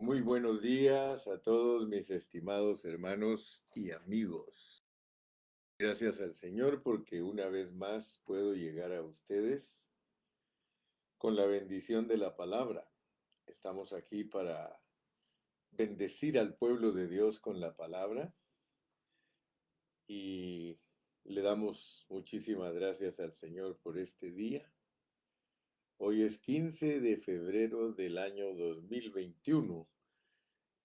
Muy buenos días a todos mis estimados hermanos y amigos. Gracias al Señor porque una vez más puedo llegar a ustedes con la bendición de la palabra. Estamos aquí para bendecir al pueblo de Dios con la palabra y le damos muchísimas gracias al Señor por este día. Hoy es 15 de febrero del año 2021.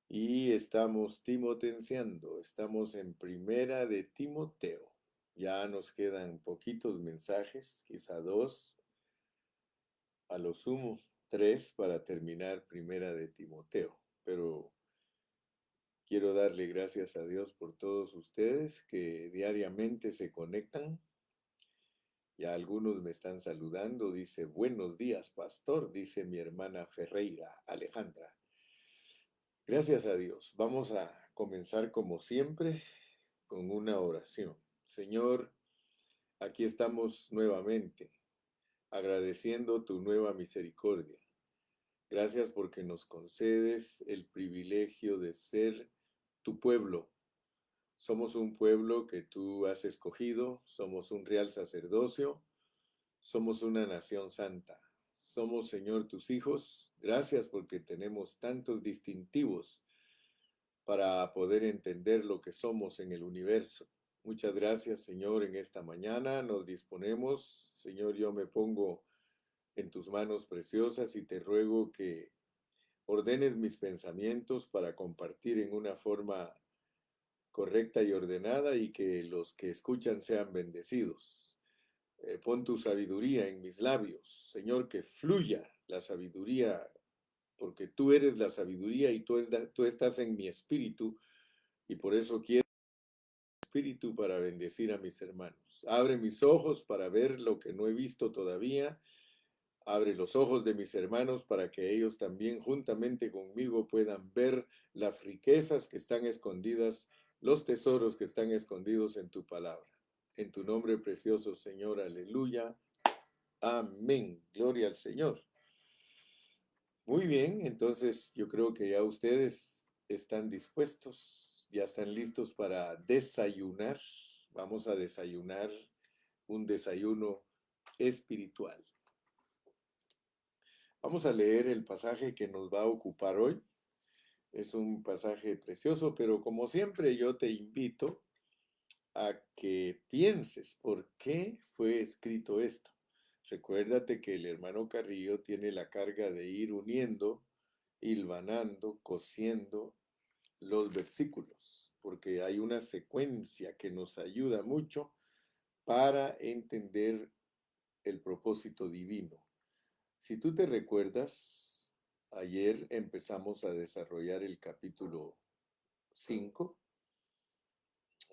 Y estamos timotenciando, estamos en Primera de Timoteo. Ya nos quedan poquitos mensajes, quizá dos, a lo sumo tres para terminar Primera de Timoteo. Pero quiero darle gracias a Dios por todos ustedes que diariamente se conectan. Ya algunos me están saludando, dice, buenos días, pastor, dice mi hermana Ferreira, Alejandra. Gracias a Dios. Vamos a comenzar como siempre con una oración. Señor, aquí estamos nuevamente, agradeciendo tu nueva misericordia. Gracias porque nos concedes el privilegio de ser tu pueblo. Somos un pueblo que tú has escogido, somos un real sacerdocio, somos una nación santa. Somos, Señor, tus hijos. Gracias porque tenemos tantos distintivos para poder entender lo que somos en el universo. Muchas gracias, Señor, en esta mañana. Nos disponemos. Señor, yo me pongo en tus manos preciosas y te ruego que ordenes mis pensamientos para compartir en una forma correcta y ordenada y que los que escuchan sean bendecidos. Pon tu sabiduría en mis labios, Señor, que fluya la sabiduría, porque tú eres la sabiduría y tú estás en mi espíritu y por eso quiero espíritu para bendecir a mis hermanos. Abre mis ojos para ver lo que no he visto todavía. Abre los ojos de mis hermanos para que ellos también juntamente conmigo puedan ver las riquezas que están escondidas, los tesoros que están escondidos en tu palabra. En tu nombre precioso, Señor, aleluya. Amén. Gloria al Señor. Muy bien, entonces yo creo que ya ustedes están dispuestos, ya están listos para desayunar. Vamos a desayunar un desayuno espiritual. Vamos a leer el pasaje que nos va a ocupar hoy. Es un pasaje precioso, pero como siempre yo te invito a que pienses por qué fue escrito esto. Recuérdate que el hermano Carrillo tiene la carga de ir uniendo, hilvanando, cosiendo los versículos, porque hay una secuencia que nos ayuda mucho para entender el propósito divino. Si tú te recuerdas, ayer empezamos a desarrollar el capítulo 5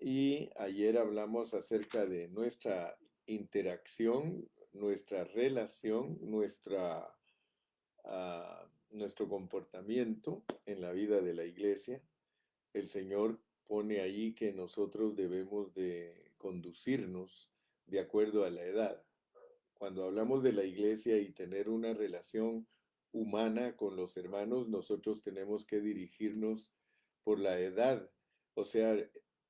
y ayer hablamos acerca de nuestra interacción, nuestra relación, nuestro comportamiento en la vida de la iglesia. El Señor pone ahí que nosotros debemos de conducirnos de acuerdo a la edad. Cuando hablamos de la iglesia y tener una relación humana con los hermanos, nosotros tenemos que dirigirnos por la edad. O sea,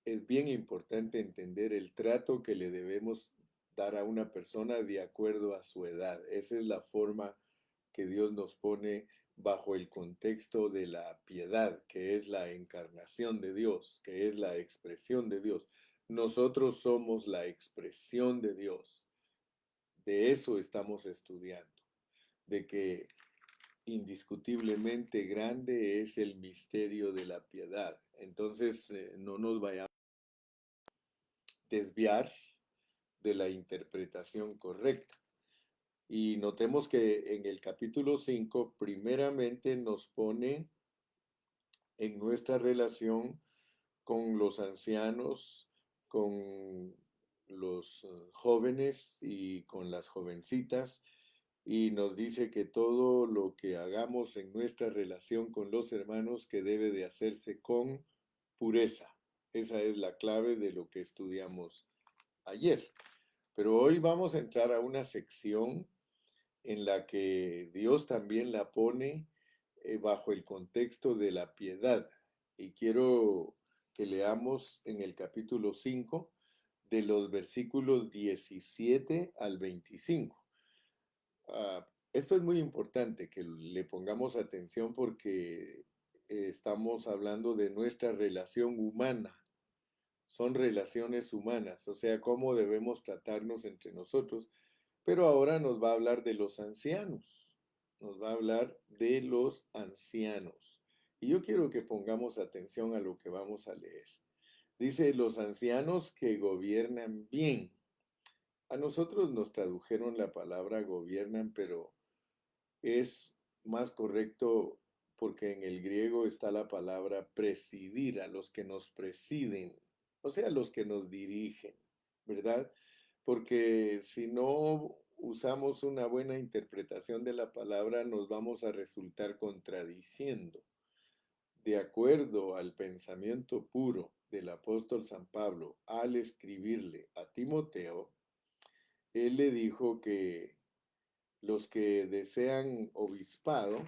es bien importante entender el trato que le debemos dar a una persona de acuerdo a su edad. Esa es la forma que Dios nos pone bajo el contexto de la piedad, que es la encarnación de Dios, que es la expresión de Dios. Nosotros somos la expresión de Dios. De eso estamos estudiando, de que indiscutiblemente grande es el misterio de la piedad. Entonces, no nos vayamos a desviar de la interpretación correcta. Y notemos que en el capítulo 5, primeramente nos pone en nuestra relación con los ancianos, con los jóvenes y con las jovencitas, y nos dice que todo lo que hagamos en nuestra relación con los hermanos que debe de hacerse con pureza. Esa es la clave de lo que estudiamos ayer. Pero hoy vamos a entrar a una sección en la que Dios también la pone bajo el contexto de la piedad. Y quiero que leamos en el capítulo 5 de los versículos 17 al 25. Esto es muy importante que le pongamos atención porque estamos hablando de nuestra relación humana. Son relaciones humanas, o sea, cómo debemos tratarnos entre nosotros. Pero ahora nos va a hablar de los ancianos. Nos va a hablar de los ancianos. Y yo quiero que pongamos atención a lo que vamos a leer. Dice, los ancianos que gobiernan bien. A nosotros nos tradujeron la palabra gobiernan, pero es más correcto porque en el griego está la palabra presidir, a los que nos presiden, o sea, los que nos dirigen, ¿verdad? Porque si no usamos una buena interpretación de la palabra, nos vamos a resultar contradiciendo. De acuerdo al pensamiento puro del apóstol San Pablo al escribirle a Timoteo, él le dijo que los que desean obispado,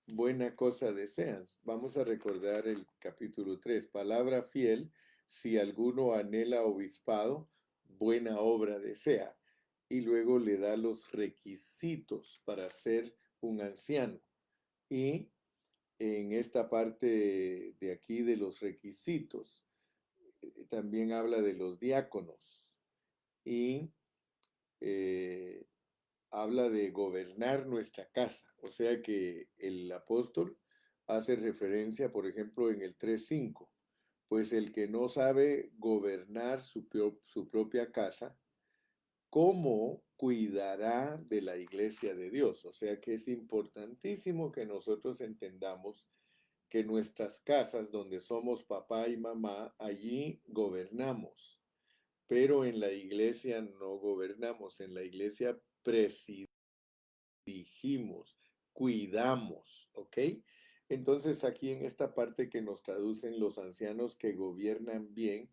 buena cosa desean. Vamos a recordar el capítulo 3. Palabra fiel, si alguno anhela obispado, buena obra desea. Y luego le da los requisitos para ser un anciano. Y en esta parte de aquí de los requisitos, también habla de los diáconos. Y eh, habla de gobernar nuestra casa. O sea que el apóstol hace referencia, por ejemplo, en el 3:5, pues el que no sabe gobernar su propia casa, ¿cómo cuidará de la iglesia de Dios? O sea que es importantísimo que nosotros entendamos que nuestras casas, donde somos papá y mamá, allí gobernamos, pero en la iglesia no gobernamos, en la iglesia presidimos, dirigimos, cuidamos, ¿ok? Entonces aquí en esta parte que nos traducen los ancianos que gobiernan bien,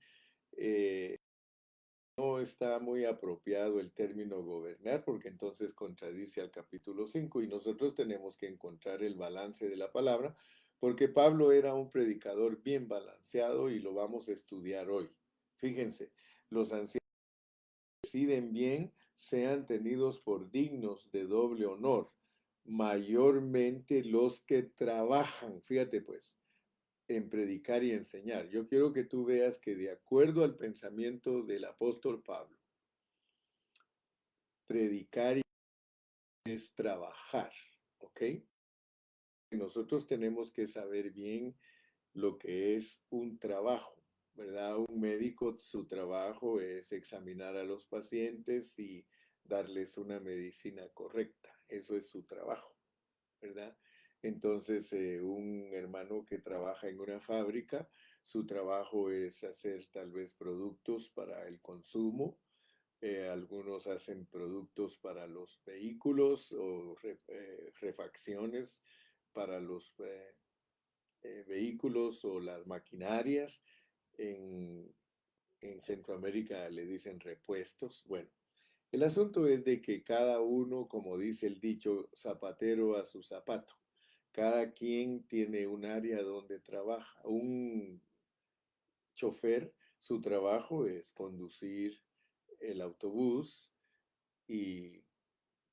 no está muy apropiado el término gobernar porque entonces contradice al capítulo 5 y nosotros tenemos que encontrar el balance de la palabra porque Pablo era un predicador bien balanceado y lo vamos a estudiar hoy. Fíjense, los ancianos deciden bien, sean tenidos por dignos de doble honor, mayormente los que trabajan, fíjate pues, en predicar y enseñar. Yo quiero que tú veas que de acuerdo al pensamiento del apóstol Pablo, predicar es trabajar, ¿ok? Nosotros tenemos que saber bien lo que es un trabajo, ¿verdad? Un médico, su trabajo es examinar a los pacientes y darles una medicina correcta. Eso es su trabajo, ¿verdad? Entonces, un hermano que trabaja en una fábrica, su trabajo es hacer tal vez productos para el consumo. Algunos hacen productos para los vehículos o refacciones para los vehículos o las maquinarias. En, en Centroamérica le dicen repuestos. Bueno, el asunto es de que cada uno, como dice el dicho, zapatero a su zapato. Cada quien tiene un área donde trabaja. Un chofer, su trabajo es conducir el autobús y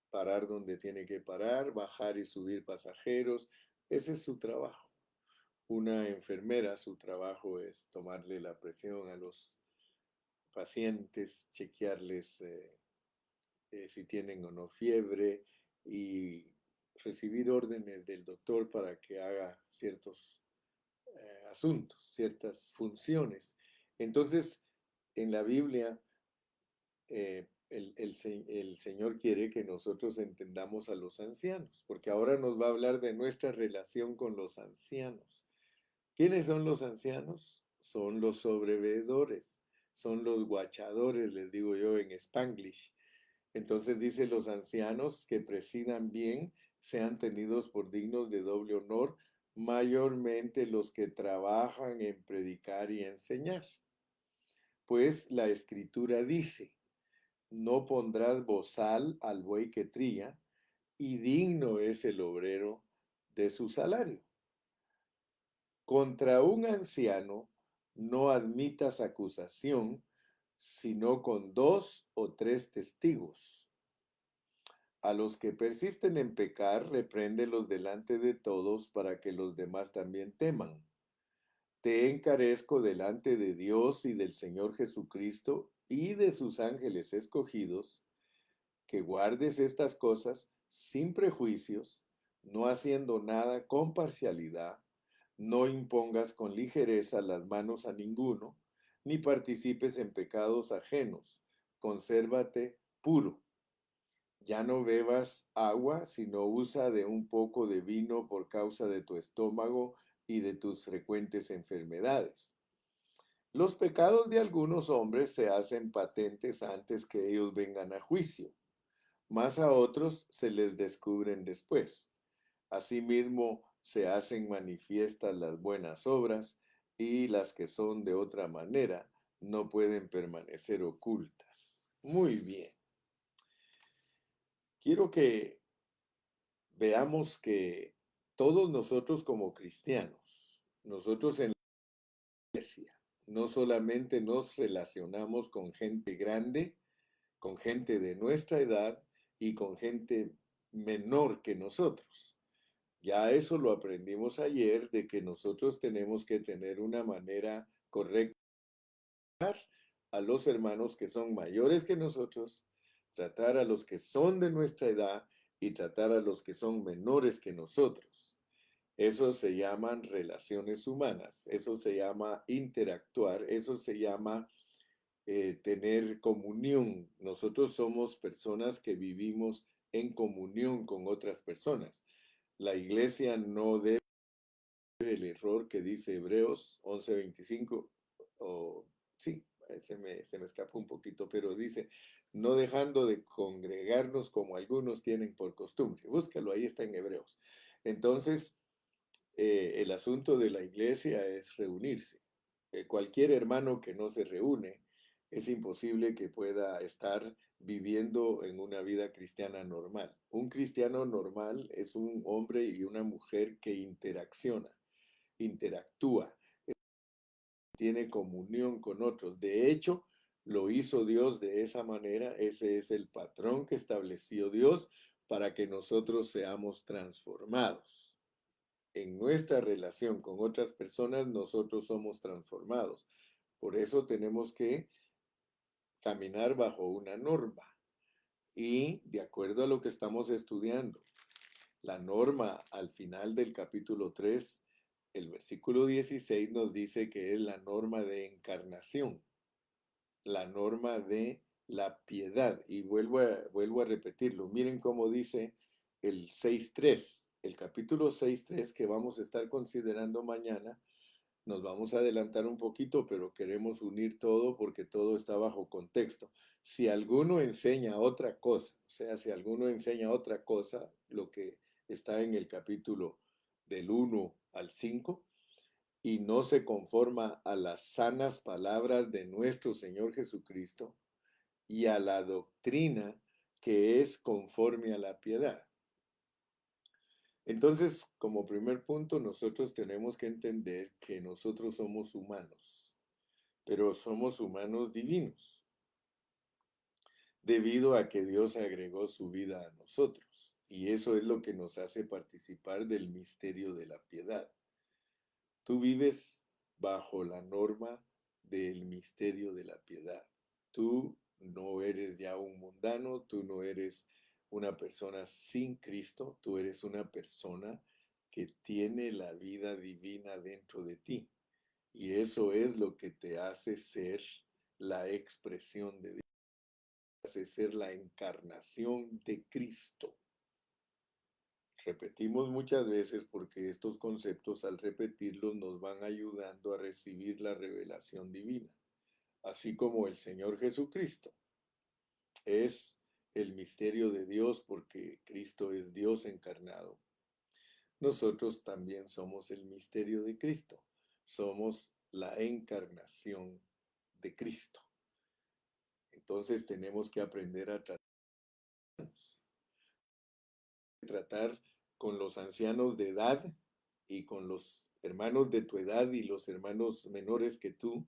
parar donde tiene que parar, bajar y subir pasajeros. Ese es su trabajo. Una enfermera, su trabajo es tomarle la presión a los pacientes, chequearles si tienen o no fiebre y recibir órdenes del doctor para que haga ciertos asuntos, ciertas funciones. Entonces, en la Biblia, el Señor quiere que nosotros entendamos a los ancianos, porque ahora nos va a hablar de nuestra relación con los ancianos. ¿Quiénes son los ancianos? Son los sobreveedores, son los guachadores, les digo yo en Spanglish. Entonces dice, los ancianos que presidan bien sean tenidos por dignos de doble honor, mayormente los que trabajan en predicar y enseñar. Pues la escritura dice, no pondrás bozal al buey que trilla, y digno es el obrero de su salario. Contra un anciano no admitas acusación, sino con 2 o 3 testigos. A los que persisten en pecar, repréndelos delante de todos para que los demás también teman. Te encarezco delante de Dios y del Señor Jesucristo y de sus ángeles escogidos, que guardes estas cosas sin prejuicios, no haciendo nada con parcialidad, no impongas con ligereza las manos a ninguno, ni participes en pecados ajenos, consérvate puro. Ya no bebas agua, sino usa de un poco de vino por causa de tu estómago y de tus frecuentes enfermedades. Los pecados de algunos hombres se hacen patentes antes que ellos vengan a juicio, mas a otros se les descubren después. Asimismo, se hacen manifiestas las buenas obras y las que son de otra manera no pueden permanecer ocultas. Muy bien. Quiero que veamos que todos nosotros como cristianos, nosotros en la iglesia, no solamente nos relacionamos con gente grande, con gente de nuestra edad y con gente menor que nosotros. Ya eso lo aprendimos ayer, de que nosotros tenemos que tener una manera correcta a los hermanos que son mayores que nosotros, tratar a los que son de nuestra edad y tratar a los que son menores que nosotros. Eso se llaman relaciones humanas, eso se llama interactuar, eso se llama tener comunión. Nosotros somos personas que vivimos en comunión con otras personas. La iglesia no debe el error que dice Hebreos 11:25, o sí, se me escapa un poquito, pero dice, no dejando de congregarnos como algunos tienen por costumbre. Búscalo, ahí está en Hebreos. Entonces, el asunto de la iglesia es reunirse. Cualquier hermano que no se reúne, es imposible que pueda estar viviendo en una vida cristiana normal. Un cristiano normal es un hombre y una mujer que interactúa, tiene comunión con otros. De hecho, lo hizo Dios de esa manera. Ese es el patrón que estableció Dios para que nosotros seamos transformados. En nuestra relación con otras personas, nosotros somos transformados. Por eso tenemos que caminar bajo una norma y de acuerdo a lo que estamos estudiando. La norma al final del capítulo 3, el versículo 16 nos dice que es la norma de encarnación, la norma de la piedad. Y vuelvo a repetirlo. Miren cómo dice el 6.3, el capítulo 6.3 que vamos a estar considerando mañana. Nos vamos a adelantar un poquito, pero queremos unir todo porque todo está bajo contexto. Si alguno enseña otra cosa, o sea, si alguno enseña otra cosa, lo que está en el capítulo del 1 al 5, y no se conforma a las sanas palabras de nuestro Señor Jesucristo y a la doctrina que es conforme a la piedad. Entonces, como primer punto, nosotros tenemos que entender que nosotros somos humanos, pero somos humanos divinos, debido a que Dios agregó su vida a nosotros. Y eso es lo que nos hace participar del misterio de la piedad. Tú vives bajo la norma del misterio de la piedad. Tú no eres ya un mundano, tú no eres una persona sin Cristo, tú eres una persona que tiene la vida divina dentro de ti. Y eso es lo que te hace ser la expresión de Dios, hace ser la encarnación de Cristo. Repetimos muchas veces porque estos conceptos al repetirlos nos van ayudando a recibir la revelación divina, así como el Señor Jesucristo es el misterio de Dios porque Cristo es Dios encarnado. Nosotros también somos el misterio de Cristo, somos la encarnación de Cristo. Entonces tenemos que aprender a tratar con los ancianos de edad y con los hermanos de tu edad y los hermanos menores que tú,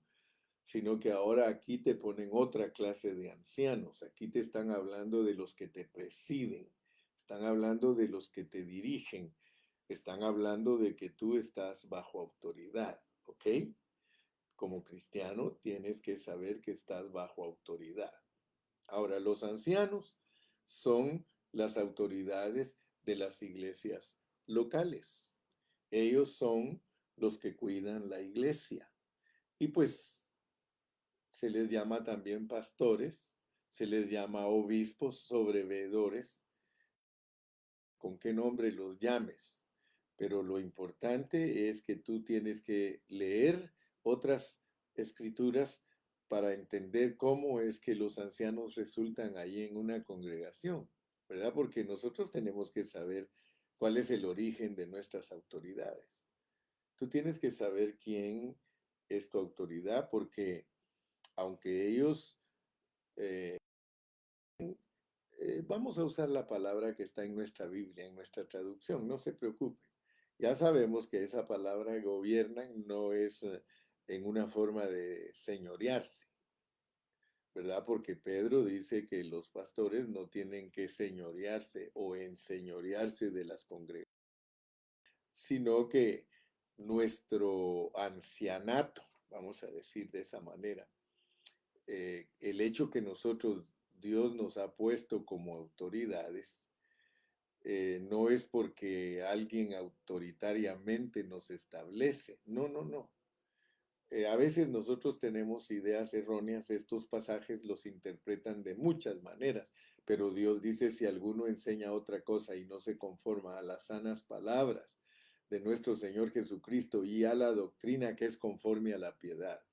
sino que ahora aquí te ponen otra clase de ancianos. Aquí te están hablando de los que te presiden, están hablando de los que te dirigen, están hablando de que tú estás bajo autoridad, ¿ok? Como cristiano tienes que saber que estás bajo autoridad. Ahora, los ancianos son las autoridades de las iglesias locales. Ellos son los que cuidan la iglesia. Y pues se les llama también pastores, se les llama obispos, sobreveedores, con qué nombre los llames. Pero lo importante es que tú tienes que leer otras escrituras para entender cómo es que los ancianos resultan ahí en una congregación, ¿verdad? Porque nosotros tenemos que saber cuál es el origen de nuestras autoridades. Tú tienes que saber quién es tu autoridad porque aunque ellos vamos a usar la palabra que está en nuestra Biblia, en nuestra traducción, no se preocupe. Ya sabemos que esa palabra gobiernan no es en una forma de señorearse, ¿verdad? Porque Pedro dice que los pastores no tienen que señorearse o enseñorearse de las congregaciones, sino que nuestro ancianato, vamos a decir de esa manera, el hecho que nosotros, Dios nos ha puesto como autoridades, no es porque alguien autoritariamente nos establece. No, no, no. A veces nosotros tenemos ideas erróneas, estos pasajes los interpretan de muchas maneras, pero Dios dice si alguno enseña otra cosa y no se conforma a las sanas palabras de nuestro Señor Jesucristo y a la doctrina que es conforme a la piedad.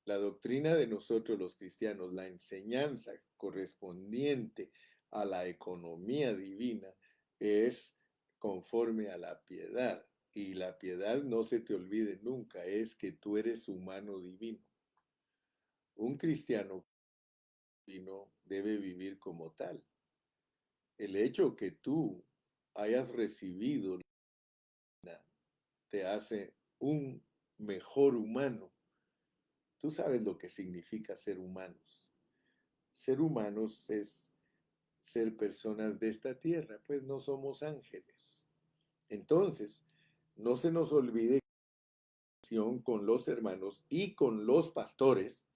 La doctrina de nosotros los cristianos, la enseñanza correspondiente a la economía divina es conforme a la piedad. Y la piedad, no se te olvide nunca, es que tú eres humano divino. Un cristiano divino debe vivir como tal. El hecho que tú hayas recibido te hace un mejor humano. Tú sabes lo que significa ser humanos. Ser humanos es ser personas de esta tierra, pues no somos ángeles. Entonces, no se nos olvide que la relación con los hermanos y con los pastores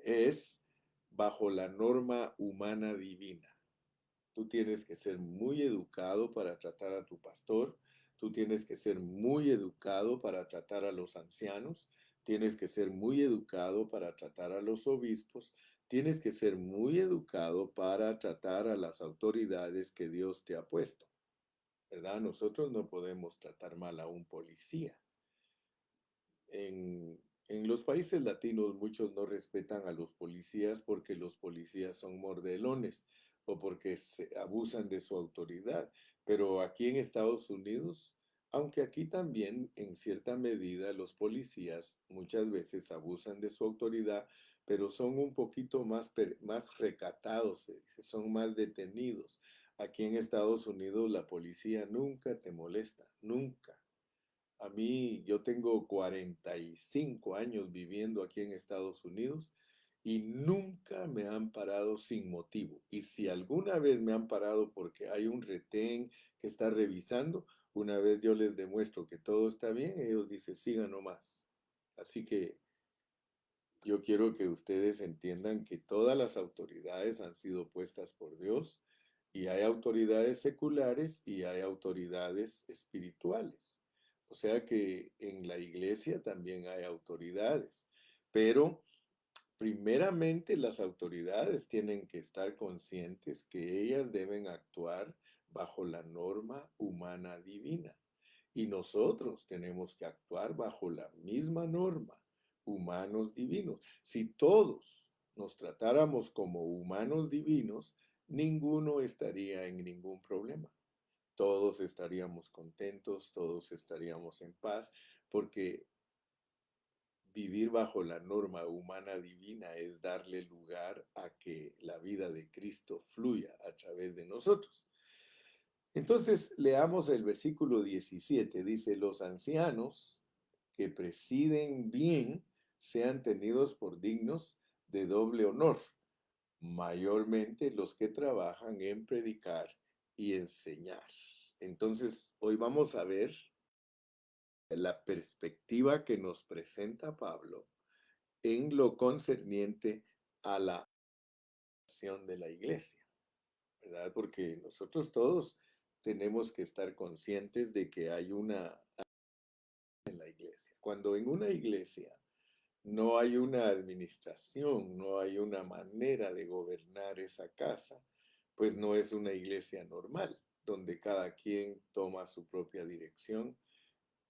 es bajo la norma humana divina. Tú tienes que ser muy educado para tratar a tu pastor, tú tienes que ser muy educado para tratar a los ancianos, tienes que ser muy educado para tratar a los obispos, tienes que ser muy educado para tratar a las autoridades que Dios te ha puesto, ¿verdad? Nosotros no podemos tratar mal a un policía. En los países latinos muchos no respetan a los policías porque los policías son mordelones o porque se abusan de su autoridad. Pero aquí en Estados Unidos, aunque aquí también en cierta medida los policías muchas veces abusan de su autoridad, pero son un poquito más recatados, se dice, son más detenidos. Aquí en Estados Unidos la policía nunca te molesta, nunca. A mí, yo tengo 45 años viviendo aquí en Estados Unidos y nunca me han parado sin motivo. Y si alguna vez me han parado porque hay un retén que está revisando, una vez yo les demuestro que todo está bien, ellos dicen, sigan nomás. Así que yo quiero que ustedes entiendan que todas las autoridades han sido puestas por Dios y hay autoridades seculares y hay autoridades espirituales. O sea que en la iglesia también hay autoridades, pero primeramente las autoridades tienen que estar conscientes que ellas deben actuar bajo la norma humana divina y nosotros tenemos que actuar bajo la misma norma, humanos divinos. Si todos nos tratáramos como humanos divinos, ninguno estaría en ningún problema. Todos estaríamos contentos, todos estaríamos en paz, porque vivir bajo la norma humana divina es darle lugar a que la vida de Cristo fluya a través de nosotros. Entonces, leamos el versículo 17. Dice, los ancianos que presiden bien sean tenidos por dignos de doble honor, mayormente los que trabajan en predicar y enseñar. Entonces, hoy vamos a ver la perspectiva que nos presenta Pablo en lo concerniente a la acción de la iglesia, ¿verdad? Porque nosotros todos tenemos que estar conscientes de que hay una en la iglesia. Cuando en una iglesia no hay una administración, no hay una manera de gobernar esa casa, pues no es una iglesia normal, donde cada quien toma su propia dirección,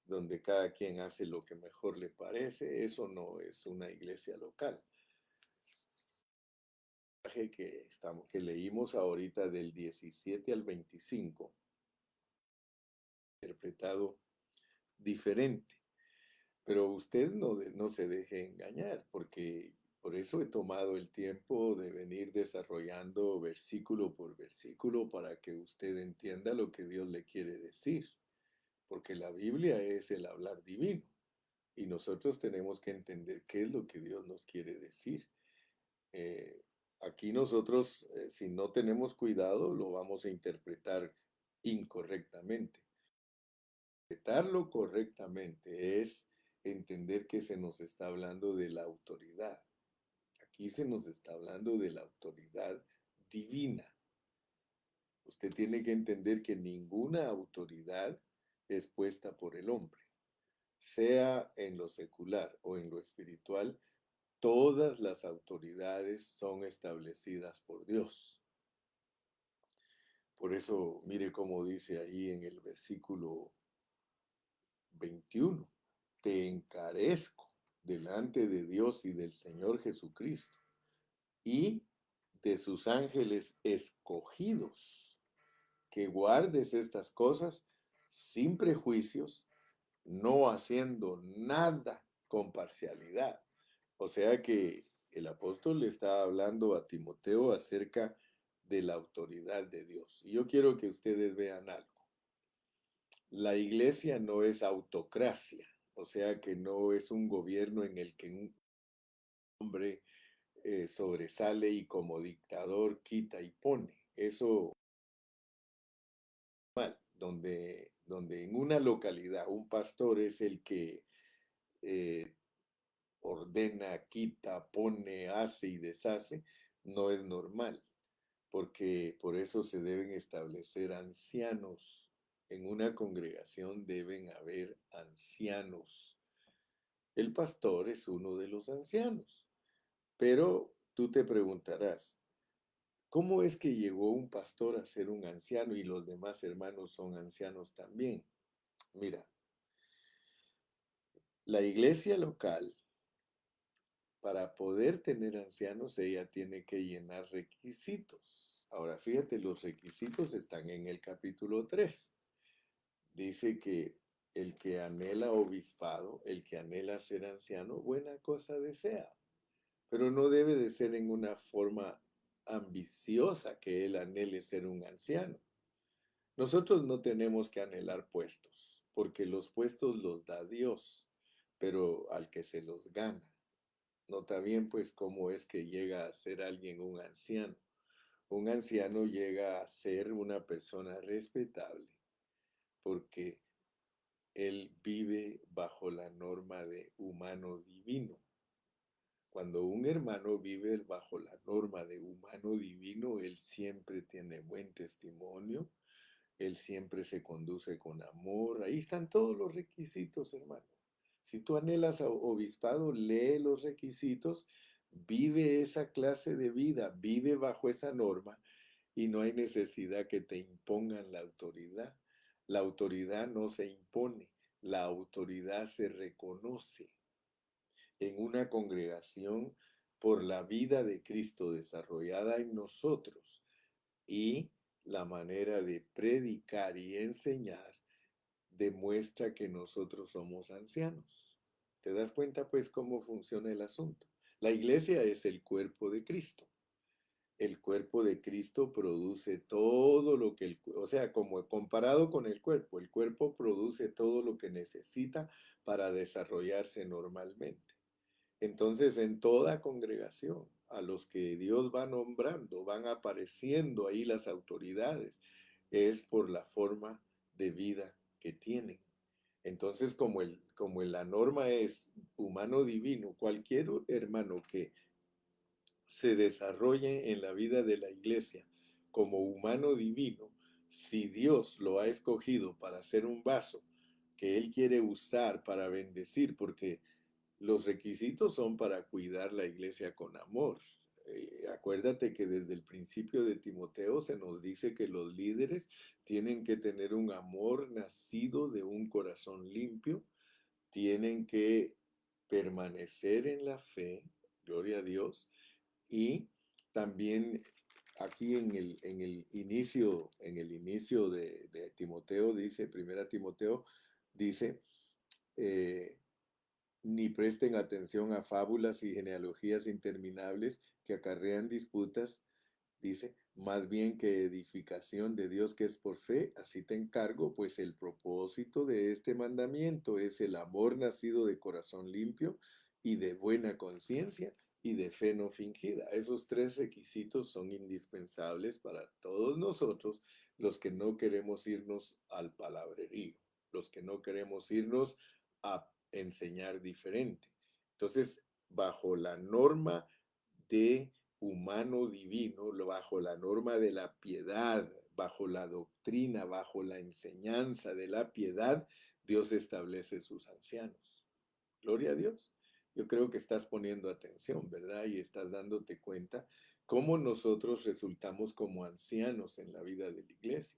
donde cada quien hace lo que mejor le parece. Eso no es una iglesia local. El pasaje que leímos ahorita del 17 al 25, interpretado diferente. Pero usted no se deje engañar, porque por eso he tomado el tiempo de venir desarrollando versículo por versículo para que usted entienda lo que Dios le quiere decir, porque la Biblia es el hablar divino y nosotros tenemos que entender qué es lo que Dios nos quiere decir. Eh, Aquí nosotros, si no tenemos cuidado, lo vamos a interpretar incorrectamente. Interpretarlo correctamente es entender que se nos está hablando de la autoridad. Aquí se nos está hablando de la autoridad divina. Usted tiene que entender que ninguna autoridad es puesta por el hombre, sea en lo secular o en lo espiritual. Todas las autoridades son establecidas por Dios. Por eso, mire cómo dice ahí en el versículo 21, te encarezco delante de Dios y del Señor Jesucristo y de sus ángeles escogidos, que guardes estas cosas sin prejuicios, no haciendo nada con parcialidad. O sea que el apóstol le está hablando a Timoteo acerca de la autoridad de Dios. Y yo quiero que ustedes vean algo. La iglesia no es autocracia, o sea que no es un gobierno en el que un hombre sobresale y como dictador quita y pone. Eso mal, donde en una localidad un pastor es el que eh, ordena, quita, pone, hace y deshace, no es normal, porque por eso se deben establecer ancianos. En una congregación deben haber ancianos. El pastor es uno de los ancianos, pero tú te preguntarás, ¿cómo es que llegó un pastor a ser un anciano y los demás hermanos son ancianos también? Mira, la iglesia local, para poder tener ancianos, ella tiene que llenar requisitos. Ahora, fíjate, los requisitos están en el capítulo 3. Dice que el que anhela obispado, el que anhela ser anciano, buena cosa desea. Pero no debe de ser en una forma ambiciosa que él anhele ser un anciano. Nosotros no tenemos que anhelar puestos, porque los puestos los da Dios, pero al que se los gana. Nota bien, pues, cómo es que llega a ser alguien un anciano. Un anciano llega a ser una persona respetable, porque él vive bajo la norma de humano divino. Cuando un hermano vive bajo la norma de humano divino, él siempre tiene buen testimonio, él siempre se conduce con amor. Ahí están todos los requisitos, hermano. Si tú anhelas obispado, lee los requisitos, vive esa clase de vida, vive bajo esa norma y no hay necesidad que te impongan la autoridad. La autoridad no se impone, la autoridad se reconoce en una congregación por la vida de Cristo desarrollada en nosotros y la manera de predicar y enseñar demuestra que nosotros somos ancianos. ¿Te das cuenta pues cómo funciona el asunto? La iglesia es el cuerpo de Cristo. el cuerpo de Cristo produce todo lo que o sea, como comparado con el cuerpo produce todo lo que necesita para desarrollarse normalmente. Entonces, en toda congregación, a los que Dios va nombrando, van apareciendo ahí las autoridades, es por la forma de vida que tienen. Entonces, la norma es humano divino, cualquier hermano que se desarrolle en la vida de la iglesia como humano divino, si Dios lo ha escogido para ser un vaso que Él quiere usar para bendecir, porque los requisitos son para cuidar la iglesia con amor. Acuérdate que desde el principio de Timoteo se nos dice que los líderes tienen que tener un amor nacido de un corazón limpio, tienen que permanecer en la fe, gloria a Dios, y también aquí en el inicio de Timoteo dice, primera Timoteo, dice, eh, ni presten atención a fábulas y genealogías interminables que acarrean disputas, dice, más bien que edificación de Dios que es por fe, así te encargo, pues el propósito de este mandamiento es el amor nacido de corazón limpio y de buena conciencia y de fe no fingida. Esos tres requisitos son indispensables para todos nosotros los que no queremos irnos al palabrerío, los que no queremos irnos a enseñar diferente. Entonces, bajo la norma de humano divino, bajo la norma de la piedad, bajo la doctrina, bajo la enseñanza de la piedad, Dios establece sus ancianos. Gloria a Dios. Yo creo que estás poniendo atención, ¿verdad? Y estás dándote cuenta cómo nosotros resultamos como ancianos en la vida de la iglesia.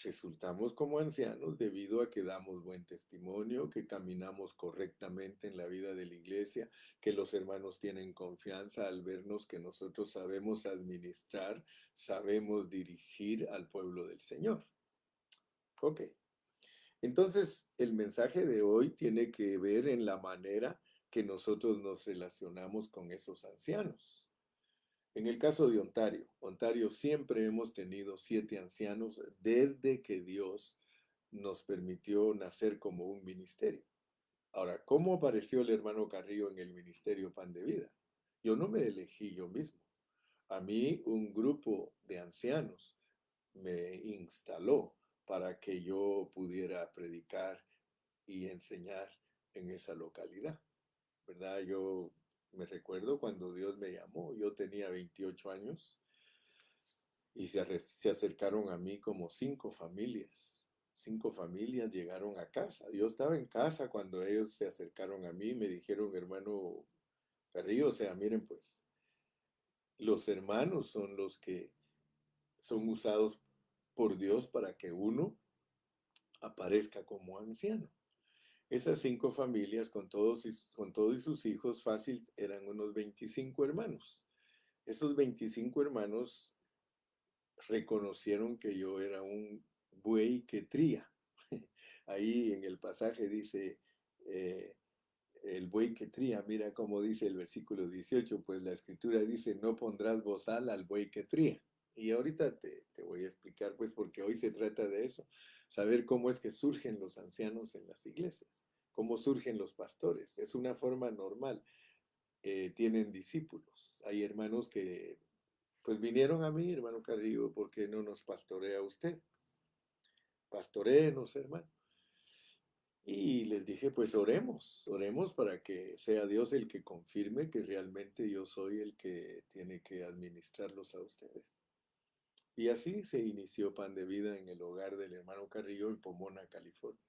Resultamos como ancianos debido a que damos buen testimonio, que caminamos correctamente en la vida de la iglesia, que los hermanos tienen confianza al vernos que nosotros sabemos administrar, sabemos dirigir al pueblo del Señor. Ok, entonces el mensaje de hoy tiene que ver en la manera que nosotros nos relacionamos con esos ancianos. En el caso de Ontario, Ontario siempre hemos tenido 7 ancianos desde que Dios nos permitió nacer como un ministerio. Ahora, ¿cómo apareció el hermano Carrillo en el ministerio Pan de Vida? Yo no me elegí yo mismo. A mí un grupo de ancianos me instaló para que yo pudiera predicar y enseñar en esa localidad, ¿verdad? Yo me recuerdo cuando Dios me llamó, yo tenía 28 años y se acercaron a mí como 5 familias. 5 familias llegaron a casa. Yo estaba en casa cuando ellos se acercaron a mí y me dijeron, hermano Carrillo, o sea, miren pues, los hermanos son los que son usados por Dios para que uno aparezca como anciano. Esas 5 familias con todos sus hijos, fácil, eran unos 25 hermanos. Esos 25 hermanos reconocieron que yo era un buey que tría. Ahí en el pasaje dice, eh, el buey que tría, mira cómo dice el versículo 18, pues la escritura dice, no pondrás bozal al buey que tría. Y ahorita te voy a explicar, pues, porque hoy se trata de eso, saber cómo es que surgen los ancianos en las iglesias, cómo surgen los pastores. Es una forma normal. Tienen discípulos. Hay hermanos que pues vinieron a mí, hermano Carrillo, ¿por qué no nos pastorea usted? Pastoreenos, hermano. Y les dije, pues oremos para que sea Dios el que confirme que realmente yo soy el que tiene que administrarlos a ustedes. Y así se inició Pan de Vida en el hogar del hermano Carrillo en Pomona, California.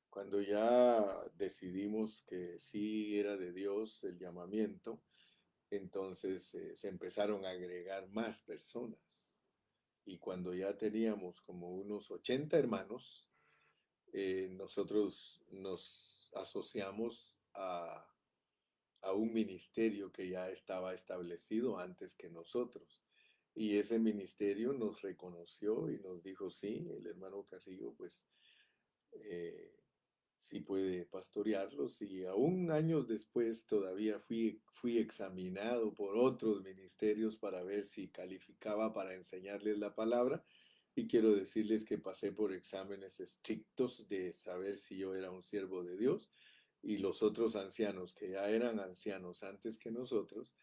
Cuando ya decidimos que sí era de Dios el llamamiento, entonces se empezaron a agregar más personas. Y cuando ya teníamos como unos 80 hermanos, nosotros nos asociamos a un ministerio que ya estaba establecido antes que nosotros. Y ese ministerio nos reconoció y nos dijo, sí, el hermano Carrillo, pues sí puede pastorearlos y aún años después todavía fui examinado por otros ministerios para ver si calificaba para enseñarles la palabra y quiero decirles que pasé por exámenes estrictos de saber si yo era un siervo de Dios y los otros ancianos que ya eran ancianos antes que nosotros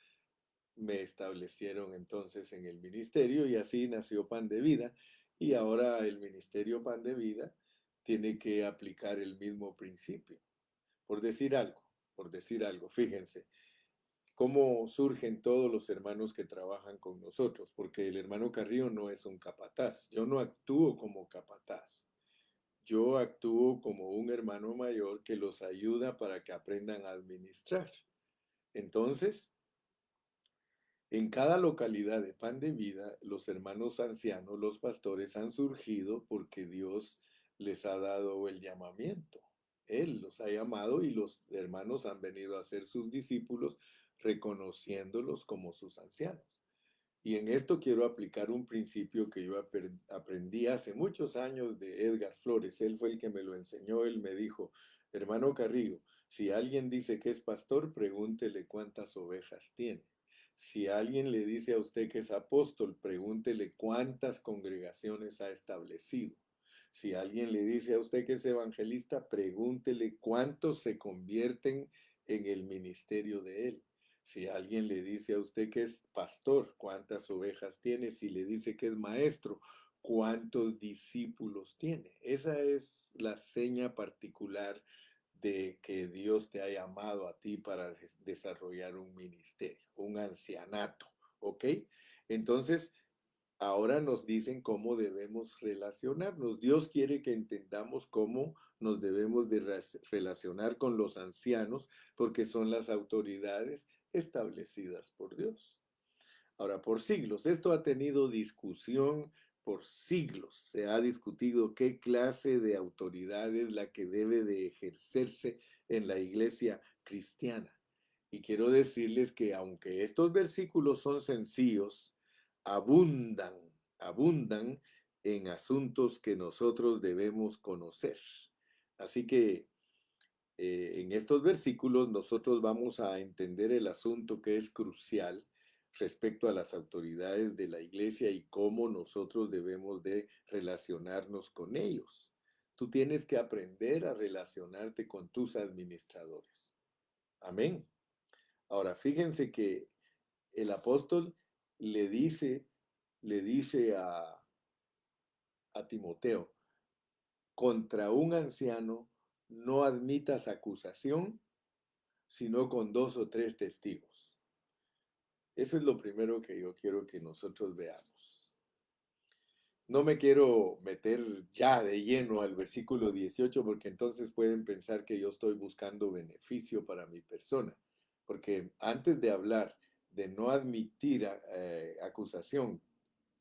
me establecieron entonces en el ministerio y así nació Pan de Vida y ahora el ministerio Pan de Vida tiene que aplicar el mismo principio. Por decir algo, por decir algo, fíjense cómo surgen todos los hermanos que trabajan con nosotros, porque el hermano Carrillo no es un capataz, yo no actúo como capataz, yo actúo como un hermano mayor que los ayuda para que aprendan a administrar. Entonces, en cada localidad de Pan de Vida, los hermanos ancianos, los pastores han surgido porque Dios les ha dado el llamamiento. Él los ha llamado y los hermanos han venido a ser sus discípulos reconociéndolos como sus ancianos. Y en esto quiero aplicar un principio que yo aprendí hace muchos años de Edgar Flores. Él fue el que me lo enseñó. Él me dijo, hermano Carrillo, si alguien dice que es pastor, pregúntele cuántas ovejas tiene. Si alguien le dice a usted que es apóstol, pregúntele cuántas congregaciones ha establecido. Si alguien le dice a usted que es evangelista, pregúntele cuántos se convierten en el ministerio de él. Si alguien le dice a usted que es pastor, ¿cuántas ovejas tiene? Si le dice que es maestro, ¿cuántos discípulos tiene? Esa es la seña particular de que Dios te ha llamado a ti para desarrollar un ministerio, un ancianato, ¿ok? Entonces, ahora nos dicen cómo debemos relacionarnos. Dios quiere que entendamos cómo nos debemos de relacionar con los ancianos porque son las autoridades establecidas por Dios. Ahora, por siglos, esto ha tenido discusión por siglos. Se ha discutido qué clase de autoridad es la que debe de ejercerse en la iglesia cristiana. Y quiero decirles que aunque estos versículos son sencillos, abundan, abundan en asuntos que nosotros debemos conocer. Así que en estos versículos nosotros vamos a entender el asunto que es crucial respecto a las autoridades de la iglesia y cómo nosotros debemos de relacionarnos con ellos. Tú tienes que aprender a relacionarte con tus administradores. Amén. Ahora, fíjense que el apóstol le dice, le dice a Timoteo, contra un anciano no admitas acusación, sino con dos o tres testigos. Eso es lo primero que yo quiero que nosotros veamos. No me quiero meter ya de lleno al versículo 18 porque entonces pueden pensar que yo estoy buscando beneficio para mi persona. Porque antes de hablar de no admitir acusación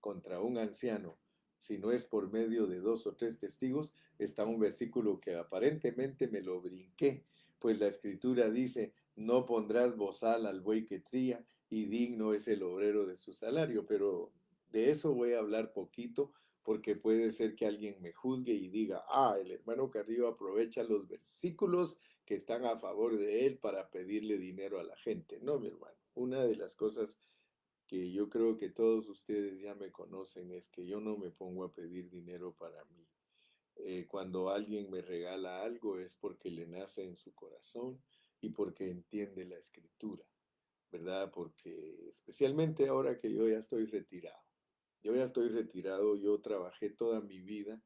contra un anciano, si no es por medio de dos o tres testigos, está un versículo que aparentemente me lo brinqué, pues la escritura dice, no pondrás bozal al buey que tría y digno es el obrero de su salario, pero de eso voy a hablar poquito porque puede ser que alguien me juzgue y diga, el hermano Carrillo aprovecha los versículos que están a favor de él para pedirle dinero a la gente. No, mi hermano, una de las cosas que yo creo que todos ustedes ya me conocen es que yo no me pongo a pedir dinero para mí. Cuando alguien me regala algo es porque le nace en su corazón y porque entiende la escritura, ¿verdad? Porque especialmente ahora que yo ya estoy retirado. Yo ya estoy retirado, yo trabajé toda mi vida,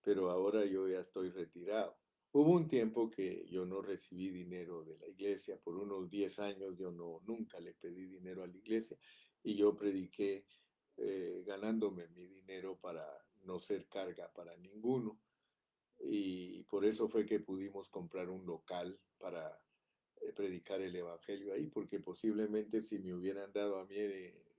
pero ahora yo ya estoy retirado. Hubo un tiempo que yo no recibí dinero de la iglesia, por unos 10 años yo nunca le pedí dinero a la iglesia y yo prediqué ganándome mi dinero para no ser carga para ninguno y por eso fue que pudimos comprar un local para predicar el evangelio ahí, porque posiblemente si me hubieran dado a mí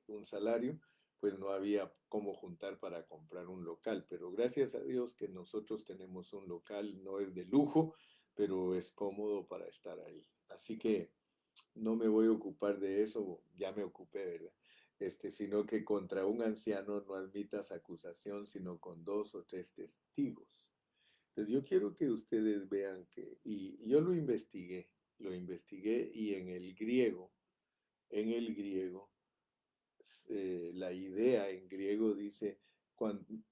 un salario, pues no había cómo juntar para comprar un local. Pero gracias a Dios que nosotros tenemos un local, no es de lujo, pero es cómodo para estar ahí. Así que no me voy a ocupar de eso, ya me ocupé, ¿verdad? Sino que contra un anciano no admitas acusación, sino con dos o tres testigos. Entonces yo quiero que ustedes vean y yo lo investigué y en el griego, la idea en griego dice,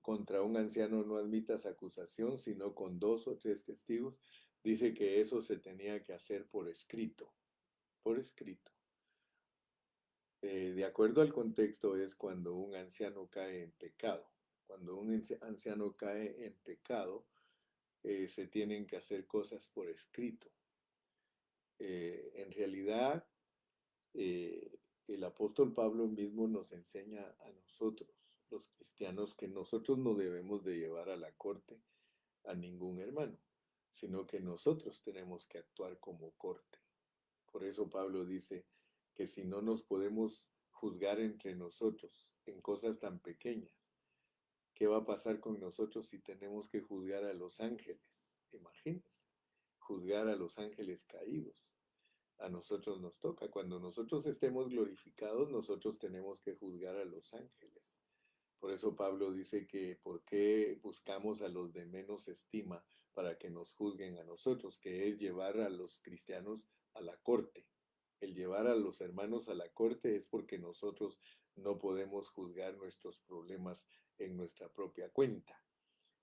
contra un anciano no admitas acusación, sino con dos o tres testigos. Dice que eso se tenía que hacer por escrito, por escrito. De acuerdo al contexto es cuando un anciano cae en pecado. Cuando un anciano cae en pecado, se tienen que hacer cosas por escrito. En realidad, eh, el apóstol Pablo mismo nos enseña a nosotros, los cristianos, que nosotros no debemos de llevar a la corte a ningún hermano, sino que nosotros tenemos que actuar como corte. Por eso Pablo dice que si no nos podemos juzgar entre nosotros en cosas tan pequeñas, ¿qué va a pasar con nosotros si tenemos que juzgar a los ángeles? Imagínense, juzgar a los ángeles caídos. A nosotros nos toca. Cuando nosotros estemos glorificados, nosotros tenemos que juzgar a los ángeles. Por eso Pablo dice que por qué buscamos a los de menos estima para que nos juzguen a nosotros, que es llevar a los cristianos a la corte. El llevar a los hermanos a la corte es porque nosotros no podemos juzgar nuestros problemas en nuestra propia cuenta.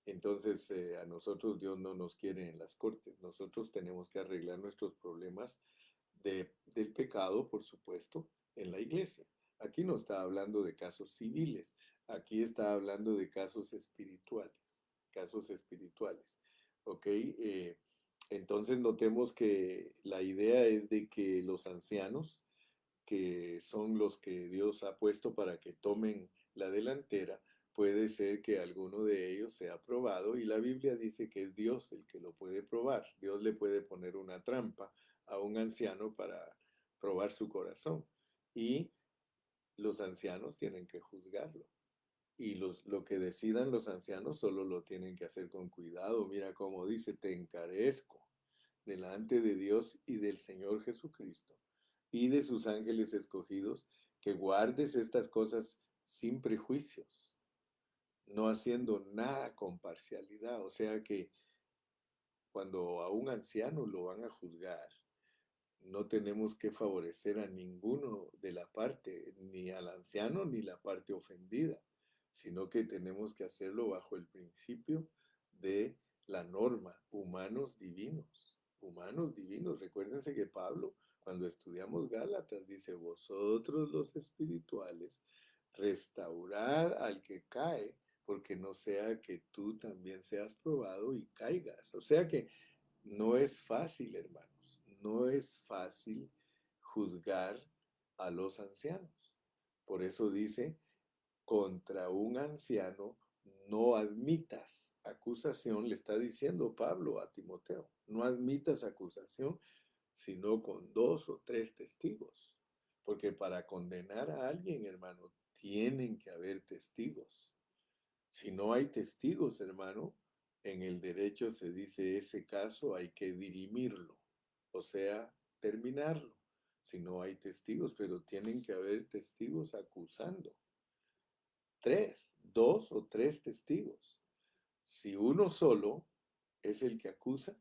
Entonces, a nosotros Dios no nos quiere en las cortes. Nosotros tenemos que arreglar nuestros problemas del pecado, por supuesto, en la iglesia. Aquí no está hablando de casos civiles, aquí está hablando de casos espirituales, casos espirituales. ¿Ok? Entonces notemos que la idea es de que los ancianos, que son los que Dios ha puesto para que tomen la delantera, puede ser que alguno de ellos sea probado y la Biblia dice que es Dios el que lo puede probar. Dios le puede poner una trampa a un anciano para probar su corazón y los ancianos tienen que juzgarlo. Y lo que decidan los ancianos solo lo tienen que hacer con cuidado. Mira cómo dice, te encarezco delante de Dios y del Señor Jesucristo y de sus ángeles escogidos, que guardes estas cosas sin prejuicios, no haciendo nada con parcialidad. O sea que cuando a un anciano lo van a juzgar, no tenemos que favorecer a ninguno de la parte, ni al anciano ni la parte ofendida, sino que tenemos que hacerlo bajo el principio de la norma, humanos divinos, humanos divinos. Recuérdense que Pablo, cuando estudiamos Gálatas, dice, vosotros los espirituales, restaurar al que cae, porque no sea que tú también seas probado y caigas. O sea que no es fácil, hermanos, no es fácil juzgar a los ancianos. Por eso dice, contra un anciano no admitas acusación, le está diciendo Pablo a Timoteo, no admitas acusación, sino con dos o tres testigos. Porque para condenar a alguien, hermano, tienen que haber testigos. Si no hay testigos, hermano, en el derecho se dice ese caso hay que dirimirlo, o sea, terminarlo. Si no hay testigos, pero tienen que haber testigos acusando. Tres, dos o tres testigos. Si uno solo es el que acusa,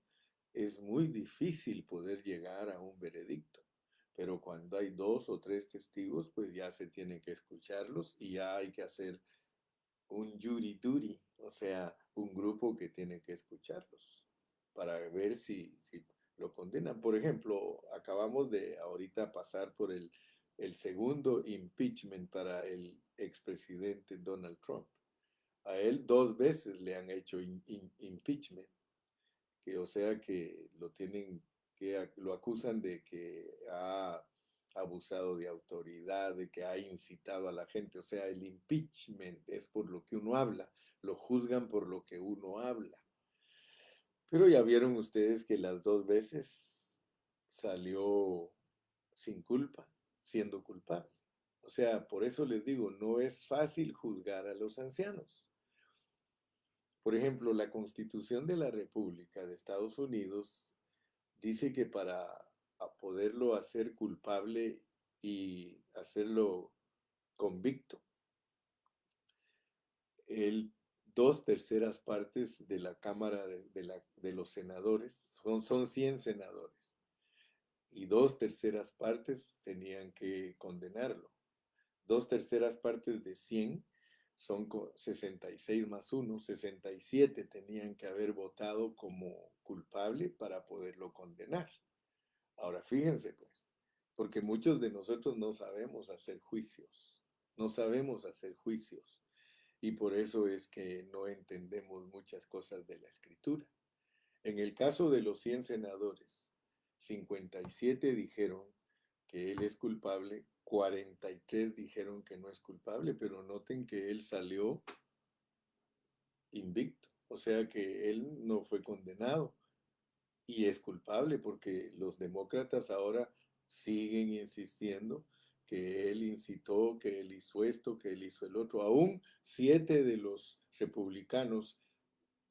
es muy difícil poder llegar a un veredicto. Pero cuando hay dos o tres testigos, pues ya se tiene que escucharlos y ya hay que hacer un jury duty, o sea, un grupo que tiene que escucharlos para ver si lo condenan. Por ejemplo, acabamos de ahorita pasar por el segundo impeachment para el expresidente Donald Trump. A él dos veces le han hecho impeachment, que o sea que lo tienen, que lo acusan de que ha abusado de autoridad, de que ha incitado a la gente. O sea, el impeachment es por lo que uno habla, lo juzgan por lo que uno habla. Pero ya vieron ustedes que las dos veces salió sin culpa, siendo culpable. O sea, por eso les digo, no es fácil juzgar a los ancianos. Por ejemplo, la Constitución de la República de Estados Unidos dice que para poderlo hacer culpable y hacerlo convicto, él dos terceras partes de la Cámara de los senadores, son 100 senadores, y dos terceras partes tenían que condenarlo. Dos terceras partes de 100 son 66 más 1, 67 tenían que haber votado como culpable para poderlo condenar. Ahora fíjense pues, porque muchos de nosotros no sabemos hacer juicios, no sabemos hacer juicios, y por eso es que no entendemos muchas cosas de la escritura. En el caso de los 100 senadores, 57 dijeron que él es culpable, 43 dijeron que no es culpable, pero noten que él salió invicto, o sea que él no fue condenado y es culpable porque los demócratas ahora siguen insistiendo que él incitó, que él hizo esto, que él hizo el otro. Aún 7 de los republicanos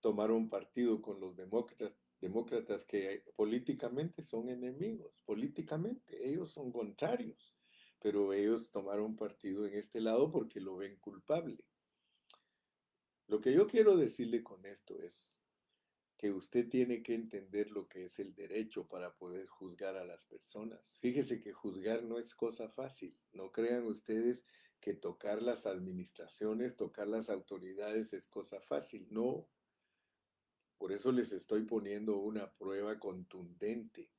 tomaron partido con los demócratas que políticamente son enemigos, políticamente ellos son contrarios, pero ellos tomaron partido en este lado porque lo ven culpable. Lo que yo quiero decirle con esto es que usted tiene que entender lo que es el derecho para poder juzgar a las personas. Fíjese que juzgar no es cosa fácil. No crean ustedes que tocar las administraciones, tocar las autoridades es cosa fácil. No, por eso les estoy poniendo una prueba contundente,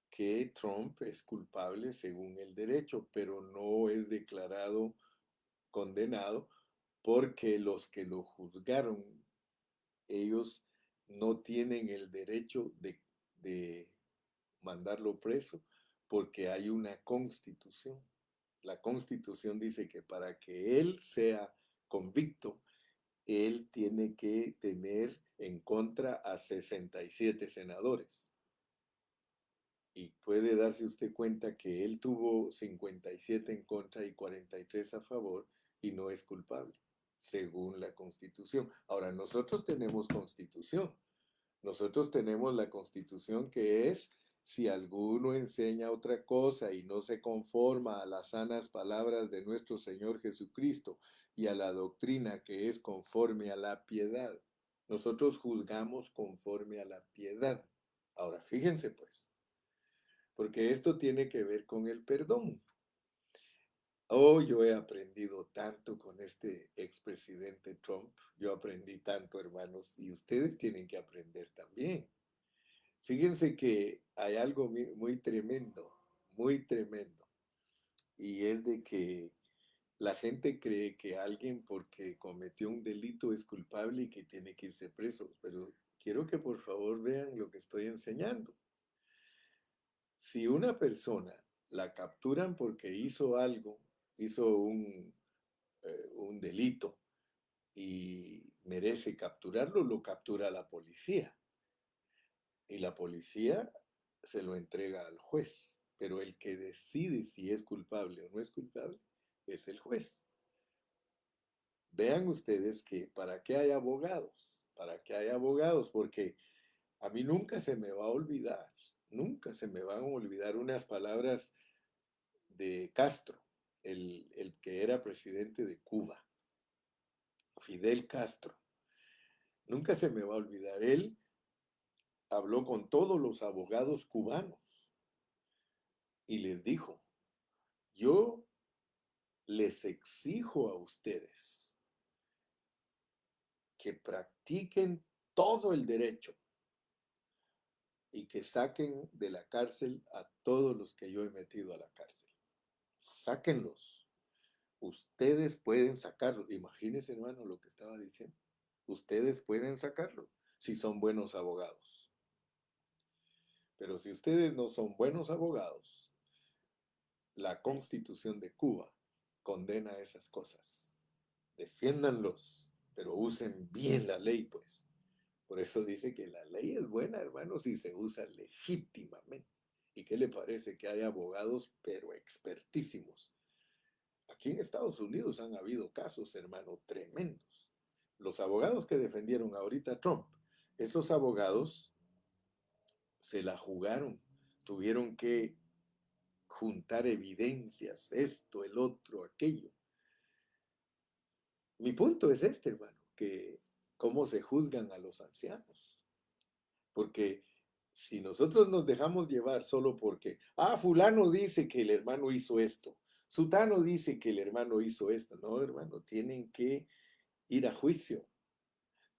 que Trump es culpable según el derecho, pero no es declarado condenado porque los que lo juzgaron, ellos no tienen el derecho de mandarlo preso porque hay una constitución. La constitución dice que para que él sea convicto, él tiene que tener en contra a 67 senadores. Y puede darse usted cuenta que él tuvo 57 en contra y 43 a favor y no es culpable, según la Constitución. Ahora, nosotros tenemos Constitución. Nosotros tenemos la Constitución que es, si alguno enseña otra cosa y no se conforma a las sanas palabras de nuestro Señor Jesucristo y a la doctrina que es conforme a la piedad. Nosotros juzgamos conforme a la piedad. Ahora, fíjense pues, porque esto tiene que ver con el perdón. Oh, yo he aprendido tanto con este expresidente Trump. Yo aprendí tanto, hermanos, y ustedes tienen que aprender también. Fíjense que hay algo muy tremendo, y es de que la gente cree que alguien porque cometió un delito es culpable y que tiene que irse preso, pero quiero que por favor vean lo que estoy enseñando. Si una persona la capturan porque hizo algo, hizo un delito y merece capturarlo, lo captura la policía. Y la policía se lo entrega al juez, pero el que decide si es culpable o no es culpable es el juez. Vean ustedes que para qué hay abogados, para qué hay abogados, porque a mí nunca se me va a olvidar, nunca se me van a olvidar unas palabras de Castro, el que era presidente de Cuba, Fidel Castro. Nunca se me va a olvidar, él habló con todos los abogados cubanos y les dijo, yo les exijo a ustedes que practiquen todo el derecho y que saquen de la cárcel a todos los que yo he metido a la cárcel. Sáquenlos. Ustedes pueden sacarlo. Imagínense, hermano, lo que estaba diciendo. Ustedes pueden sacarlo si son buenos abogados. Pero si ustedes no son buenos abogados, la Constitución de Cuba condena esas cosas. Defiéndanlos, pero usen bien la ley, pues. Por eso dice que la ley es buena, hermano, si se usa legítimamente. ¿Y qué le parece que hay abogados, pero expertísimos? Aquí en Estados Unidos han habido casos, hermano, tremendos. Los abogados que defendieron ahorita a Trump, esos abogados se la jugaron, tuvieron que juntar evidencias, esto, el otro, aquello. Mi punto es este, hermano, que cómo se juzgan a los ancianos. Porque si nosotros nos dejamos llevar solo porque, fulano dice que el hermano hizo esto, sutano dice que el hermano hizo esto. No, hermano, tienen que ir a juicio,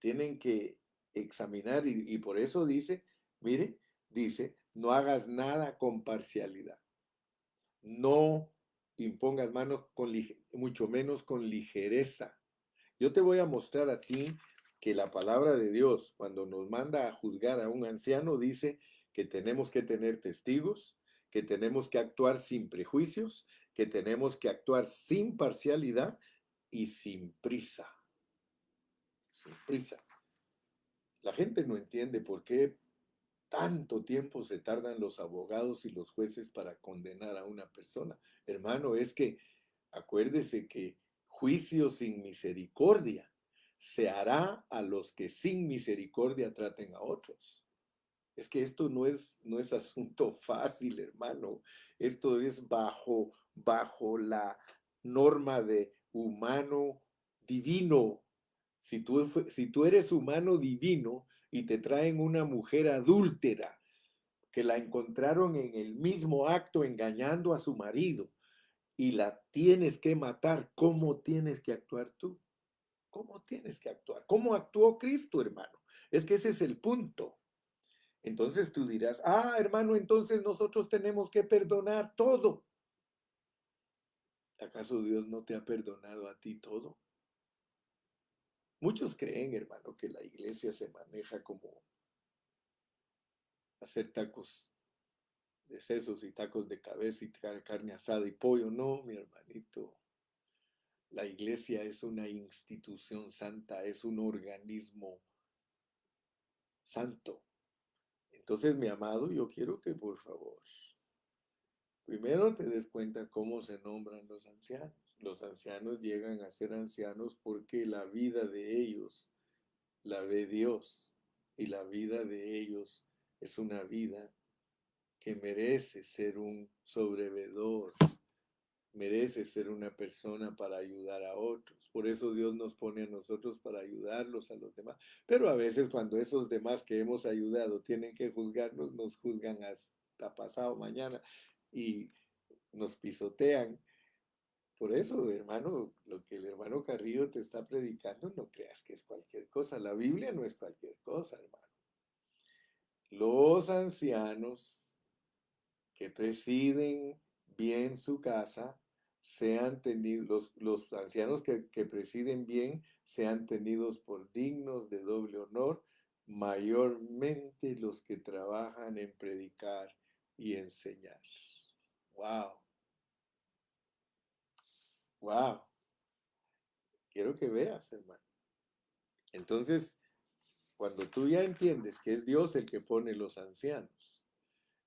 tienen que examinar y por eso dice, mire, dice, no hagas nada con parcialidad, no impongas manos mucho menos con ligereza. Yo te voy a mostrar a ti que la palabra de Dios, cuando nos manda a juzgar a un anciano, dice que tenemos que tener testigos, que tenemos que actuar sin prejuicios, que tenemos que actuar sin parcialidad y sin prisa. Sin prisa. La gente no entiende por qué tanto tiempo se tardan los abogados y los jueces para condenar a una persona. Hermano, es que acuérdese que juicio sin misericordia se hará a los que sin misericordia traten a otros. Es que esto no es asunto fácil, hermano. Esto es bajo la norma de humano divino. Si tú eres humano divino y te traen una mujer adúltera que la encontraron en el mismo acto engañando a su marido y la tienes que matar, ¿cómo tienes que actuar tú? ¿Cómo tienes que actuar? ¿Cómo actuó Cristo, hermano? Es que ese es el punto. Entonces tú dirás, hermano, entonces nosotros tenemos que perdonar todo. ¿Acaso Dios no te ha perdonado a ti todo? Muchos creen, hermano, que la iglesia se maneja como hacer tacos de sesos y tacos de cabeza y carne asada y pollo. No, mi hermanito. La iglesia es una institución santa, es un organismo santo. Entonces, mi amado, yo quiero que por favor, primero te des cuenta cómo se nombran los ancianos. Los ancianos llegan a ser ancianos porque la vida de ellos la ve Dios y la vida de ellos es una vida que merece ser un sobrevedor, merece ser una persona para ayudar a otros. Por eso Dios nos pone a nosotros para ayudarlos a los demás. Pero a veces cuando esos demás que hemos ayudado tienen que juzgarnos, nos juzgan hasta pasado mañana y nos pisotean. Por eso, hermano, lo que el hermano Carrillo te está predicando, no creas que es cualquier cosa. La Biblia no es cualquier cosa, hermano. Los ancianos que presiden bien su casa, sean tenidos, los ancianos que presiden bien, sean tenidos por dignos de doble honor, mayormente los que trabajan en predicar y enseñar. Wow, wow. Quiero que veas, hermano. Entonces, cuando tú ya entiendes que es Dios el que pone los ancianos,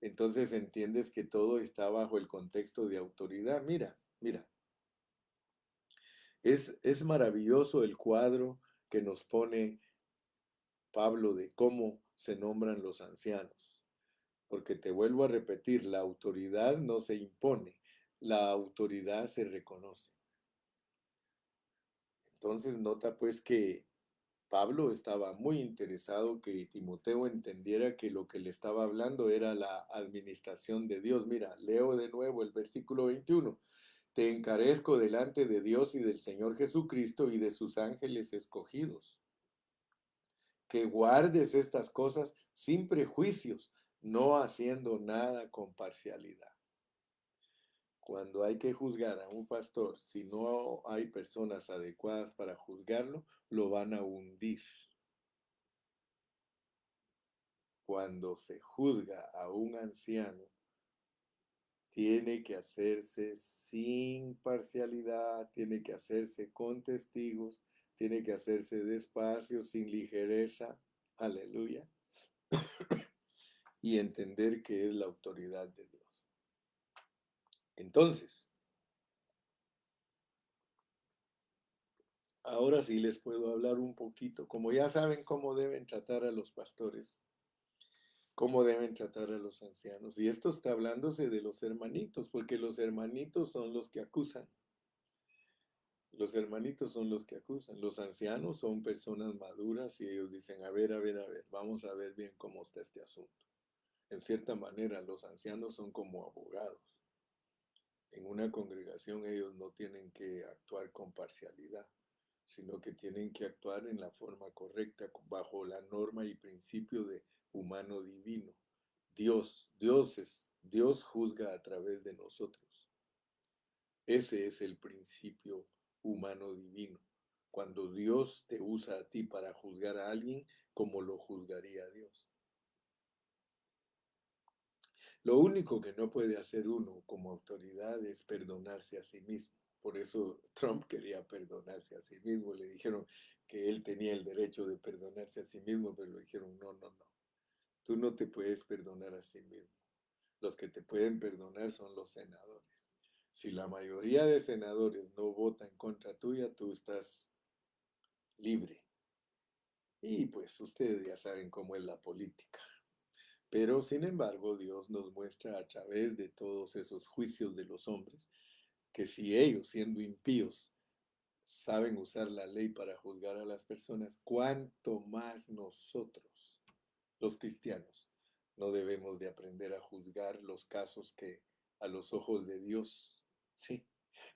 entonces entiendes que todo está bajo el contexto de autoridad. Mira, mira, es maravilloso el cuadro que nos pone Pablo de cómo se nombran los ancianos. Porque te vuelvo a repetir, la autoridad no se impone, la autoridad se reconoce. Entonces nota pues que Pablo estaba muy interesado que Timoteo entendiera que lo que le estaba hablando era la administración de Dios. Mira, leo de nuevo el versículo 21. Te encarezco delante de Dios y del Señor Jesucristo y de sus ángeles escogidos, que guardes estas cosas sin prejuicios, no haciendo nada con parcialidad. Cuando hay que juzgar a un pastor, si no hay personas adecuadas para juzgarlo, lo van a hundir. Cuando se juzga a un anciano, tiene que hacerse sin parcialidad, tiene que hacerse con testigos, tiene que hacerse despacio, sin ligereza, aleluya, y entender que es la autoridad de Dios. Entonces, ahora sí les puedo hablar un poquito, como ya saben cómo deben tratar a los pastores, cómo deben tratar a los ancianos. Y esto está hablándose de los hermanitos, porque los hermanitos son los que acusan. Los hermanitos son los que acusan. Los ancianos son personas maduras y ellos dicen, a ver, vamos a ver bien cómo está este asunto. En cierta manera, los ancianos son como abogados. En una congregación ellos no tienen que actuar con parcialidad, sino que tienen que actuar en la forma correcta, bajo la norma y principio de humano divino. Dios juzga a través de nosotros. Ese es el principio humano divino. Cuando Dios te usa a ti para juzgar a alguien, como lo juzgaría Dios. Lo único que no puede hacer uno como autoridad es perdonarse a sí mismo. Por eso Trump quería perdonarse a sí mismo. Le dijeron que él tenía el derecho de perdonarse a sí mismo, pero le dijeron, no, no, no. Tú no te puedes perdonar a sí mismo. Los que te pueden perdonar son los senadores. Si la mayoría de senadores no vota en contra tuya, tú estás libre. Y pues ustedes ya saben cómo es la política. Pero sin embargo, Dios nos muestra a través de todos esos juicios de los hombres que si ellos, siendo impíos, saben usar la ley para juzgar a las personas, cuánto más nosotros, los cristianos, no debemos de aprender a juzgar los casos que a los ojos de Dios, sí.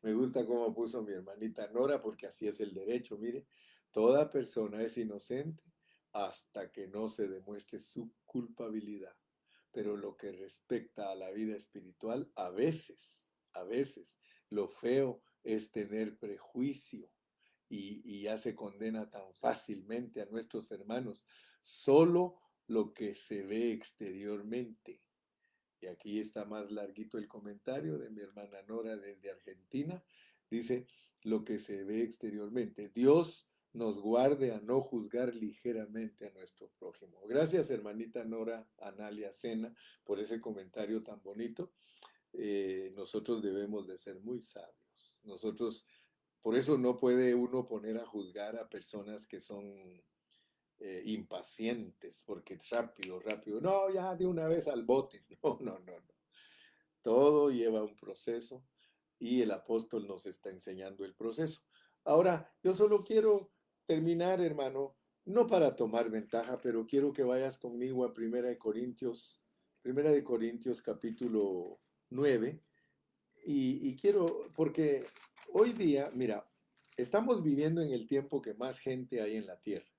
Me gusta cómo puso mi hermanita Nora, porque así es el derecho, mire, toda persona es inocente hasta que no se demuestre su culpabilidad. Pero lo que respecta a la vida espiritual, a veces, lo feo es tener prejuicio y ya se condena tan fácilmente a nuestros hermanos. Solo lo que se ve exteriormente. Y aquí está más larguito el comentario de mi hermana Nora desde Argentina. Dice, lo que se ve exteriormente. Dios nos guarde a no juzgar ligeramente a nuestro prójimo. Gracias, hermanita Nora Analia Sena, por ese comentario tan bonito. Nosotros debemos de ser muy sabios. Nosotros, por eso no puede uno poner a juzgar a personas que son impacientes, porque rápido, rápido, no, ya de una vez al bote. No, no, no, no. Todo lleva un proceso y el apóstol nos está enseñando el proceso. Ahora, yo solo quiero terminar, hermano, no para tomar ventaja, pero quiero que vayas conmigo a Primera de Corintios capítulo 9, y quiero, porque hoy día, mira, estamos viviendo en el tiempo que más gente hay en la tierra.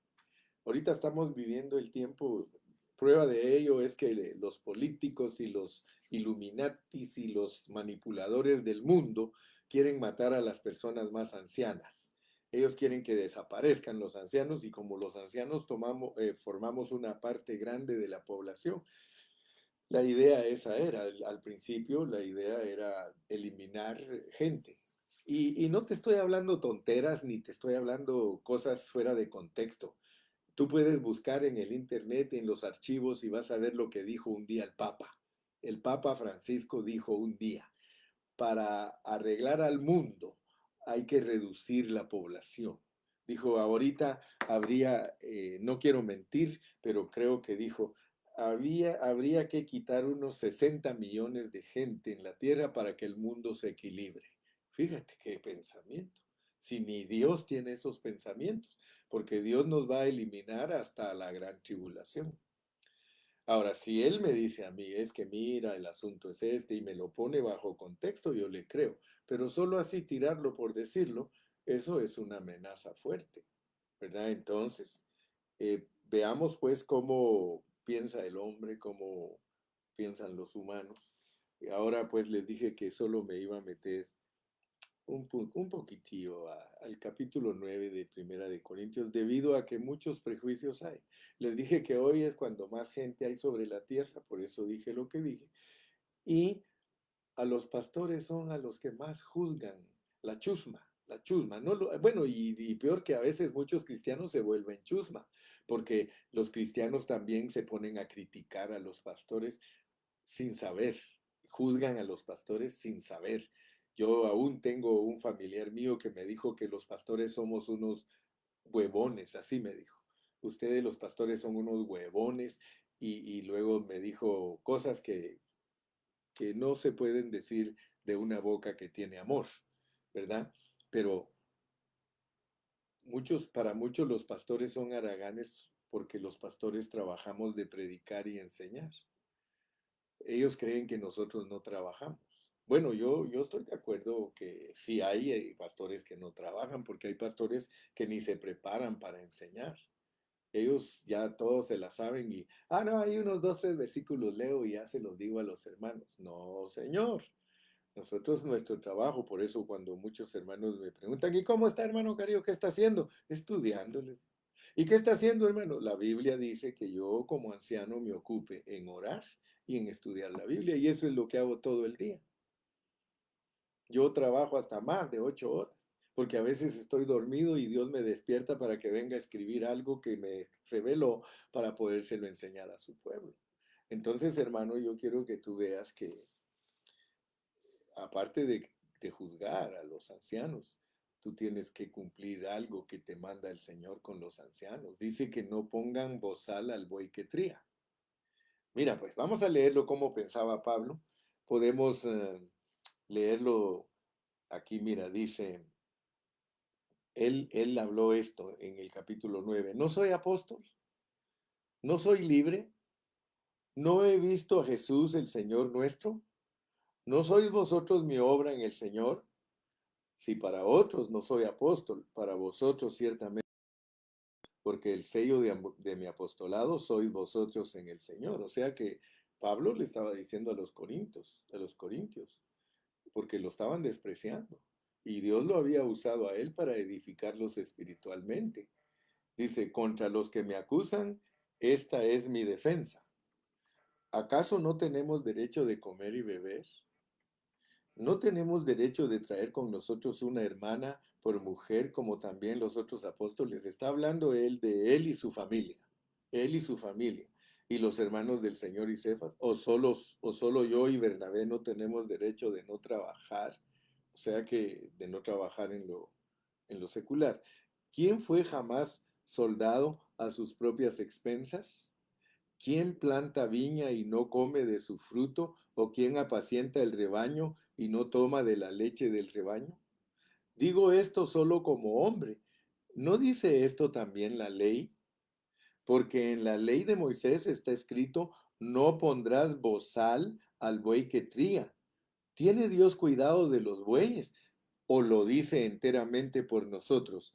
Ahorita estamos viviendo el tiempo, prueba de ello es que los políticos y los Illuminatis y los manipuladores del mundo quieren matar a las personas más ancianas. Ellos quieren que desaparezcan los ancianos y como los ancianos formamos una parte grande de la población, la idea esa era, al principio la idea era eliminar gente. Y no te estoy hablando tonteras ni te estoy hablando cosas fuera de contexto. Tú puedes buscar en el internet, en los archivos, y vas a ver lo que dijo un día el Papa. El Papa Francisco dijo un día, para arreglar al mundo hay que reducir la población. Dijo, ahorita habría, no quiero mentir, pero creo que dijo, habría que quitar unos 60 millones de gente en la tierra para que el mundo se equilibre. Fíjate qué pensamiento. Si ni Dios tiene esos pensamientos, porque Dios nos va a eliminar hasta la gran tribulación. Ahora, si él me dice a mí, es que mira, el asunto es este y me lo pone bajo contexto, yo le creo. Pero solo así tirarlo por decirlo, eso es una amenaza fuerte, ¿verdad? Entonces, veamos pues cómo piensa el hombre, cómo piensan los humanos. Y ahora pues les dije que solo me iba a meter un poquitillo al capítulo 9 de Primera de Corintios, debido a que muchos prejuicios hay. Les dije que hoy es cuando más gente hay sobre la tierra, por eso dije lo que dije. Y a los pastores son a los que más juzgan la chusma, ¿no? Bueno, y peor que a veces muchos cristianos se vuelven chusma, porque los cristianos también se ponen a criticar a los pastores sin saber, juzgan a los pastores sin saber. Yo aún tengo un familiar mío que me dijo que los pastores somos unos huevones, así me dijo. Ustedes los pastores son unos huevones y luego me dijo cosas que no se pueden decir de una boca que tiene amor, ¿verdad? Pero para muchos los pastores son haraganes porque los pastores trabajamos de predicar y enseñar. Ellos creen que nosotros no trabajamos. Bueno, yo estoy de acuerdo que sí hay pastores que no trabajan, porque hay pastores que ni se preparan para enseñar. Ellos ya todos se la saben y, no, hay unos dos, tres versículos leo y ya se los digo a los hermanos. No, señor. Nosotros, nuestro trabajo, por eso cuando muchos hermanos me preguntan, ¿y cómo está, hermano Cario? ¿Qué está haciendo? Estudiándoles. ¿Y qué está haciendo, hermano? La Biblia dice que yo como anciano me ocupe en orar y en estudiar la Biblia, y eso es lo que hago todo el día. Yo trabajo hasta más de 8 horas, porque a veces estoy dormido y Dios me despierta para que venga a escribir algo que me reveló para podérselo enseñar a su pueblo. Entonces, hermano, yo quiero que tú veas que aparte de juzgar a los ancianos, tú tienes que cumplir algo que te manda el Señor con los ancianos. Dice que no pongan bozal al buey que tría. Mira, pues vamos a leerlo como pensaba Pablo. Podemos leerlo aquí, mira, dice, él habló esto en el capítulo 9. ¿No soy apóstol? ¿No soy libre? ¿No he visto a Jesús el Señor nuestro? ¿No sois vosotros mi obra en el Señor? Si para otros no soy apóstol, para vosotros ciertamente, porque el sello de mi apostolado sois vosotros en el Señor. O sea que Pablo le estaba diciendo a los corintios, porque lo estaban despreciando. Y Dios lo había usado a él para edificarlos espiritualmente. Dice, contra los que me acusan, esta es mi defensa. ¿Acaso no tenemos derecho de comer y beber? ¿No tenemos derecho de traer con nosotros una hermana por mujer como también los otros apóstoles? Está hablando él de él y su familia, él y su familia, y los hermanos del Señor y Cefas, o solo yo y Bernabé no tenemos derecho de no trabajar, o sea que de no trabajar en lo secular. ¿Quién fue jamás soldado a sus propias expensas? ¿Quién planta viña y no come de su fruto? ¿O quién apacienta el rebaño y no toma de la leche del rebaño? Digo esto solo como hombre. ¿No dice esto también la ley? Porque en la ley de Moisés está escrito, no pondrás bozal al buey que tría. ¿Tiene Dios cuidado de los bueyes? ¿O lo dice enteramente por nosotros?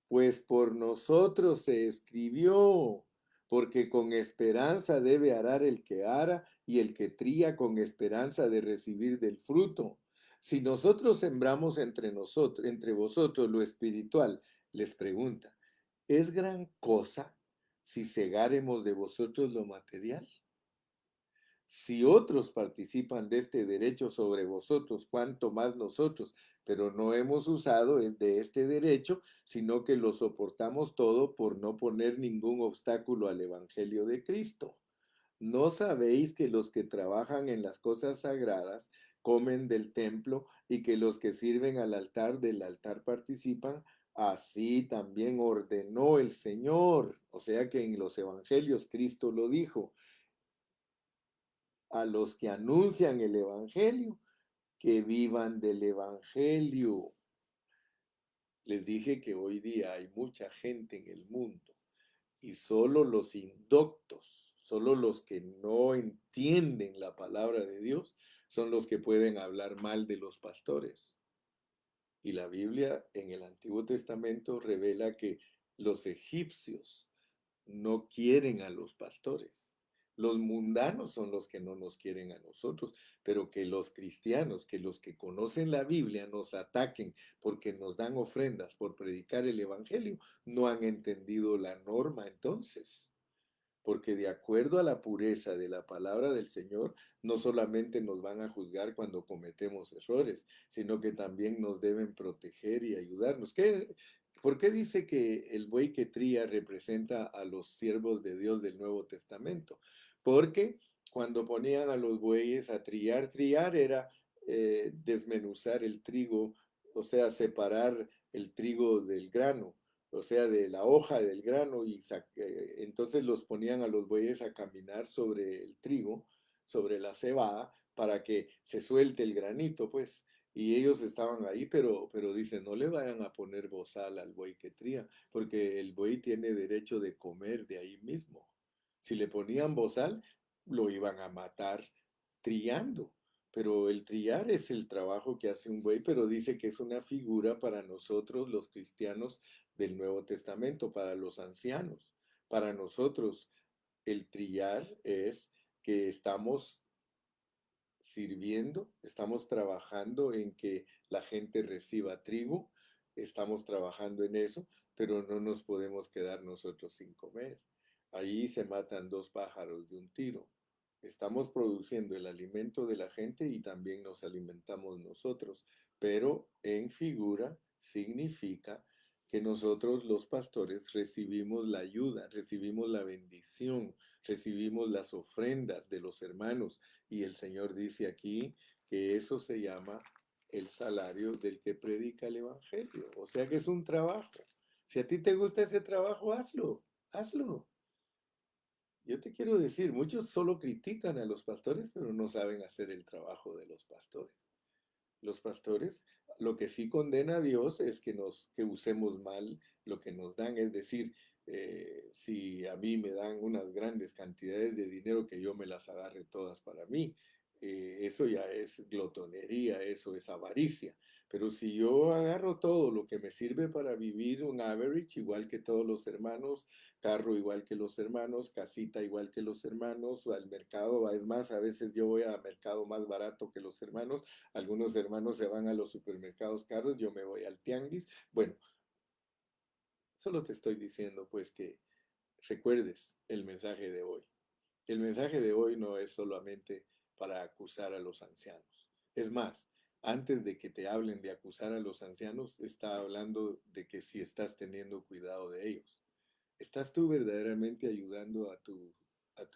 Pues por nosotros se escribió, porque con esperanza debe arar el que ara y el que tría con esperanza de recibir del fruto. Si nosotros sembramos entre vosotros lo espiritual, les pregunta, ¿es gran cosa si segáremos de vosotros lo material? Si otros participan de este derecho sobre vosotros, cuánto más nosotros, pero no hemos usado de este derecho, sino que lo soportamos todo por no poner ningún obstáculo al Evangelio de Cristo. ¿No sabéis que los que trabajan en las cosas sagradas comen del templo y que los que sirven al altar del altar participan? Así también ordenó el Señor. O sea que en los evangelios Cristo lo dijo a los que anuncian el Evangelio, que vivan del Evangelio. Les dije que hoy día hay mucha gente en el mundo y solo los indoctos, solo los que no entienden la palabra de Dios, son los que pueden hablar mal de los pastores. Y la Biblia en el Antiguo Testamento revela que los egipcios no quieren a los pastores. Los mundanos son los que no nos quieren a nosotros, pero que los cristianos, que los que conocen la Biblia nos ataquen porque nos dan ofrendas por predicar el Evangelio, no han entendido la norma entonces. Porque de acuerdo a la pureza de la palabra del Señor, no solamente nos van a juzgar cuando cometemos errores, sino que también nos deben proteger y ayudarnos. ¿Por qué dice que el buey que tría representa a los siervos de Dios del Nuevo Testamento? Porque cuando ponían a los bueyes a triar era desmenuzar el trigo, o sea, separar el trigo del grano, o sea, de la hoja del grano, y entonces los ponían a los bueyes a caminar sobre el trigo, sobre la cebada, para que se suelte el granito, pues. Y ellos estaban ahí, pero dice, no le vayan a poner bozal al buey que tría, porque el buey tiene derecho de comer de ahí mismo. Si le ponían bozal, lo iban a matar triando. Pero el trillar es el trabajo que hace un buey, pero dice que es una figura para nosotros los cristianos del Nuevo Testamento, para los ancianos. Para nosotros, el trillar es que estamos sirviendo, estamos trabajando en que la gente reciba trigo, estamos trabajando en eso, pero no nos podemos quedar nosotros sin comer. Ahí se matan dos pájaros de un tiro. Estamos produciendo el alimento de la gente y también nos alimentamos nosotros, pero en figura significa que nosotros los pastores recibimos la ayuda, recibimos la bendición, recibimos las ofrendas de los hermanos, y el Señor dice aquí que eso se llama el salario del que predica el Evangelio. O sea que es un trabajo. Si a ti te gusta ese trabajo, hazlo, hazlo. Yo te quiero decir, muchos solo critican a los pastores, pero no saben hacer el trabajo de los pastores. Los pastores, lo que sí condena a Dios es que usemos mal lo que nos dan, es decir, si a mí me dan unas grandes cantidades de dinero que yo me las agarre todas para mí, eso ya es glotonería, eso es avaricia. Pero si yo agarro todo lo que me sirve para vivir un average, igual que todos los hermanos, carro igual que los hermanos, casita igual que los hermanos, al mercado, es más, a veces yo voy a mercado más barato que los hermanos, algunos hermanos se van a los supermercados caros, yo me voy al tianguis. Bueno, solo te estoy diciendo pues que recuerdes el mensaje de hoy. El mensaje de hoy no es solamente para acusar a los ancianos. Es más, antes de que te hablen de acusar a los ancianos, está hablando de que si estás teniendo cuidado de ellos. ¿Estás tú verdaderamente ayudando a tu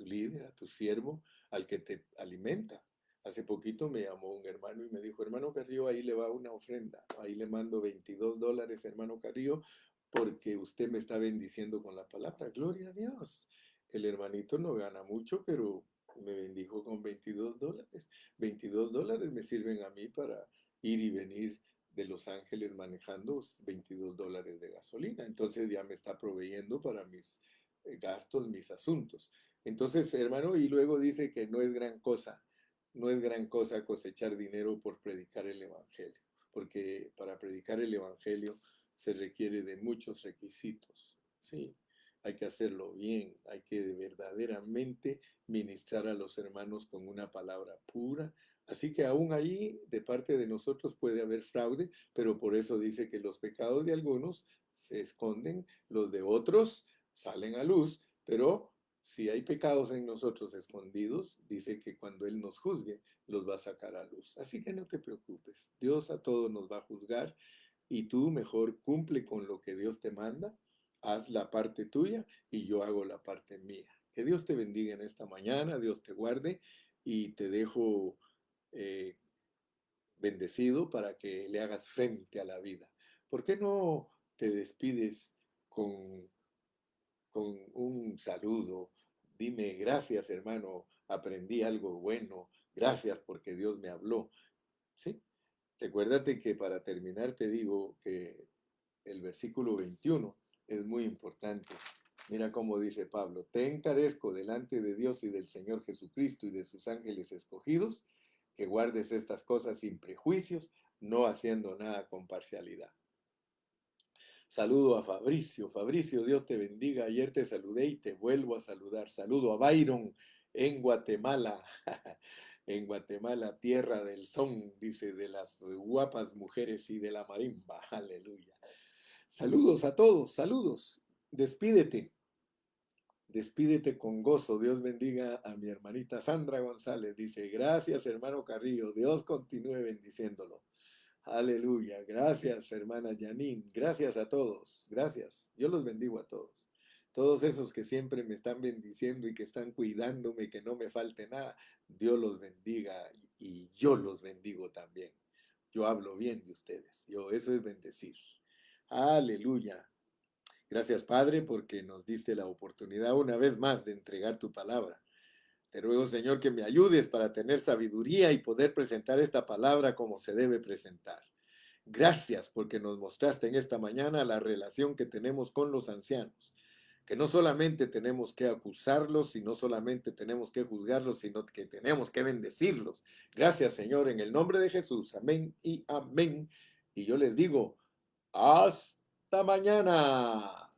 líder, a tu siervo, al que te alimenta? Hace poquito me llamó un hermano y me dijo, hermano Carrillo, ahí le va una ofrenda, ahí le mando $22, hermano Carrillo, porque usted me está bendiciendo con la palabra. Gloria a Dios. El hermanito no gana mucho, pero me bendijo con $22. $22 me sirven a mí para ir y venir de Los Ángeles manejando $22 de gasolina. Entonces ya me está proveyendo para mis gastos, mis asuntos. Entonces, hermano, y luego dice que no es gran cosa, no es gran cosa cosechar dinero por predicar el Evangelio, porque para predicar el Evangelio se requiere de muchos requisitos, ¿sí? Hay que hacerlo bien, hay que verdaderamente ministrar a los hermanos con una palabra pura. Así que aún ahí, de parte de nosotros, puede haber fraude, pero por eso dice que los pecados de algunos se esconden, los de otros salen a luz, pero si hay pecados en nosotros escondidos, dice que cuando Él nos juzgue, los va a sacar a luz. Así que no te preocupes, Dios a todos nos va a juzgar y tú mejor cumple con lo que Dios te manda, haz la parte tuya y yo hago la parte mía. Que Dios te bendiga en esta mañana, Dios te guarde y te dejo eh, bendecido para que le hagas frente a la vida. ¿Por qué no te despides con, con un saludo? Dime, gracias hermano, aprendí algo bueno, gracias porque Dios me habló. ¿Sí? Recuérdate que para terminar te digo que el versículo 21 es muy importante. Mira cómo dice Pablo, te encarezco delante de Dios y del Señor Jesucristo y de sus ángeles escogidos, que guardes estas cosas sin prejuicios, no haciendo nada con parcialidad. Saludo a Fabricio. Fabricio, Dios te bendiga. Ayer te saludé y te vuelvo a saludar. Saludo a Byron en Guatemala. En Guatemala, tierra del son, dice, de las guapas mujeres y de la marimba. Aleluya. Saludos a todos, saludos. Despídete. Despídete con gozo. Dios bendiga a mi hermanita Sandra González. Dice, gracias hermano Carrillo. Dios continúe bendiciéndolo. Aleluya. Gracias, hermana Janine. Gracias a todos. Gracias. Yo los bendigo a todos. Todos esos que siempre me están bendiciendo y que están cuidándome, que no me falte nada. Dios los bendiga y yo los bendigo también. Yo hablo bien de ustedes. Eso es bendecir. Aleluya. Gracias, Padre, porque nos diste la oportunidad una vez más de entregar tu palabra. Te ruego, Señor, que me ayudes para tener sabiduría y poder presentar esta palabra como se debe presentar. Gracias porque nos mostraste en esta mañana la relación que tenemos con los ancianos, que no solamente tenemos que acusarlos, y no solamente tenemos que juzgarlos, sino que tenemos que bendecirlos. Gracias, Señor, en el nombre de Jesús. Amén y amén. Y yo les digo, hasta mañana.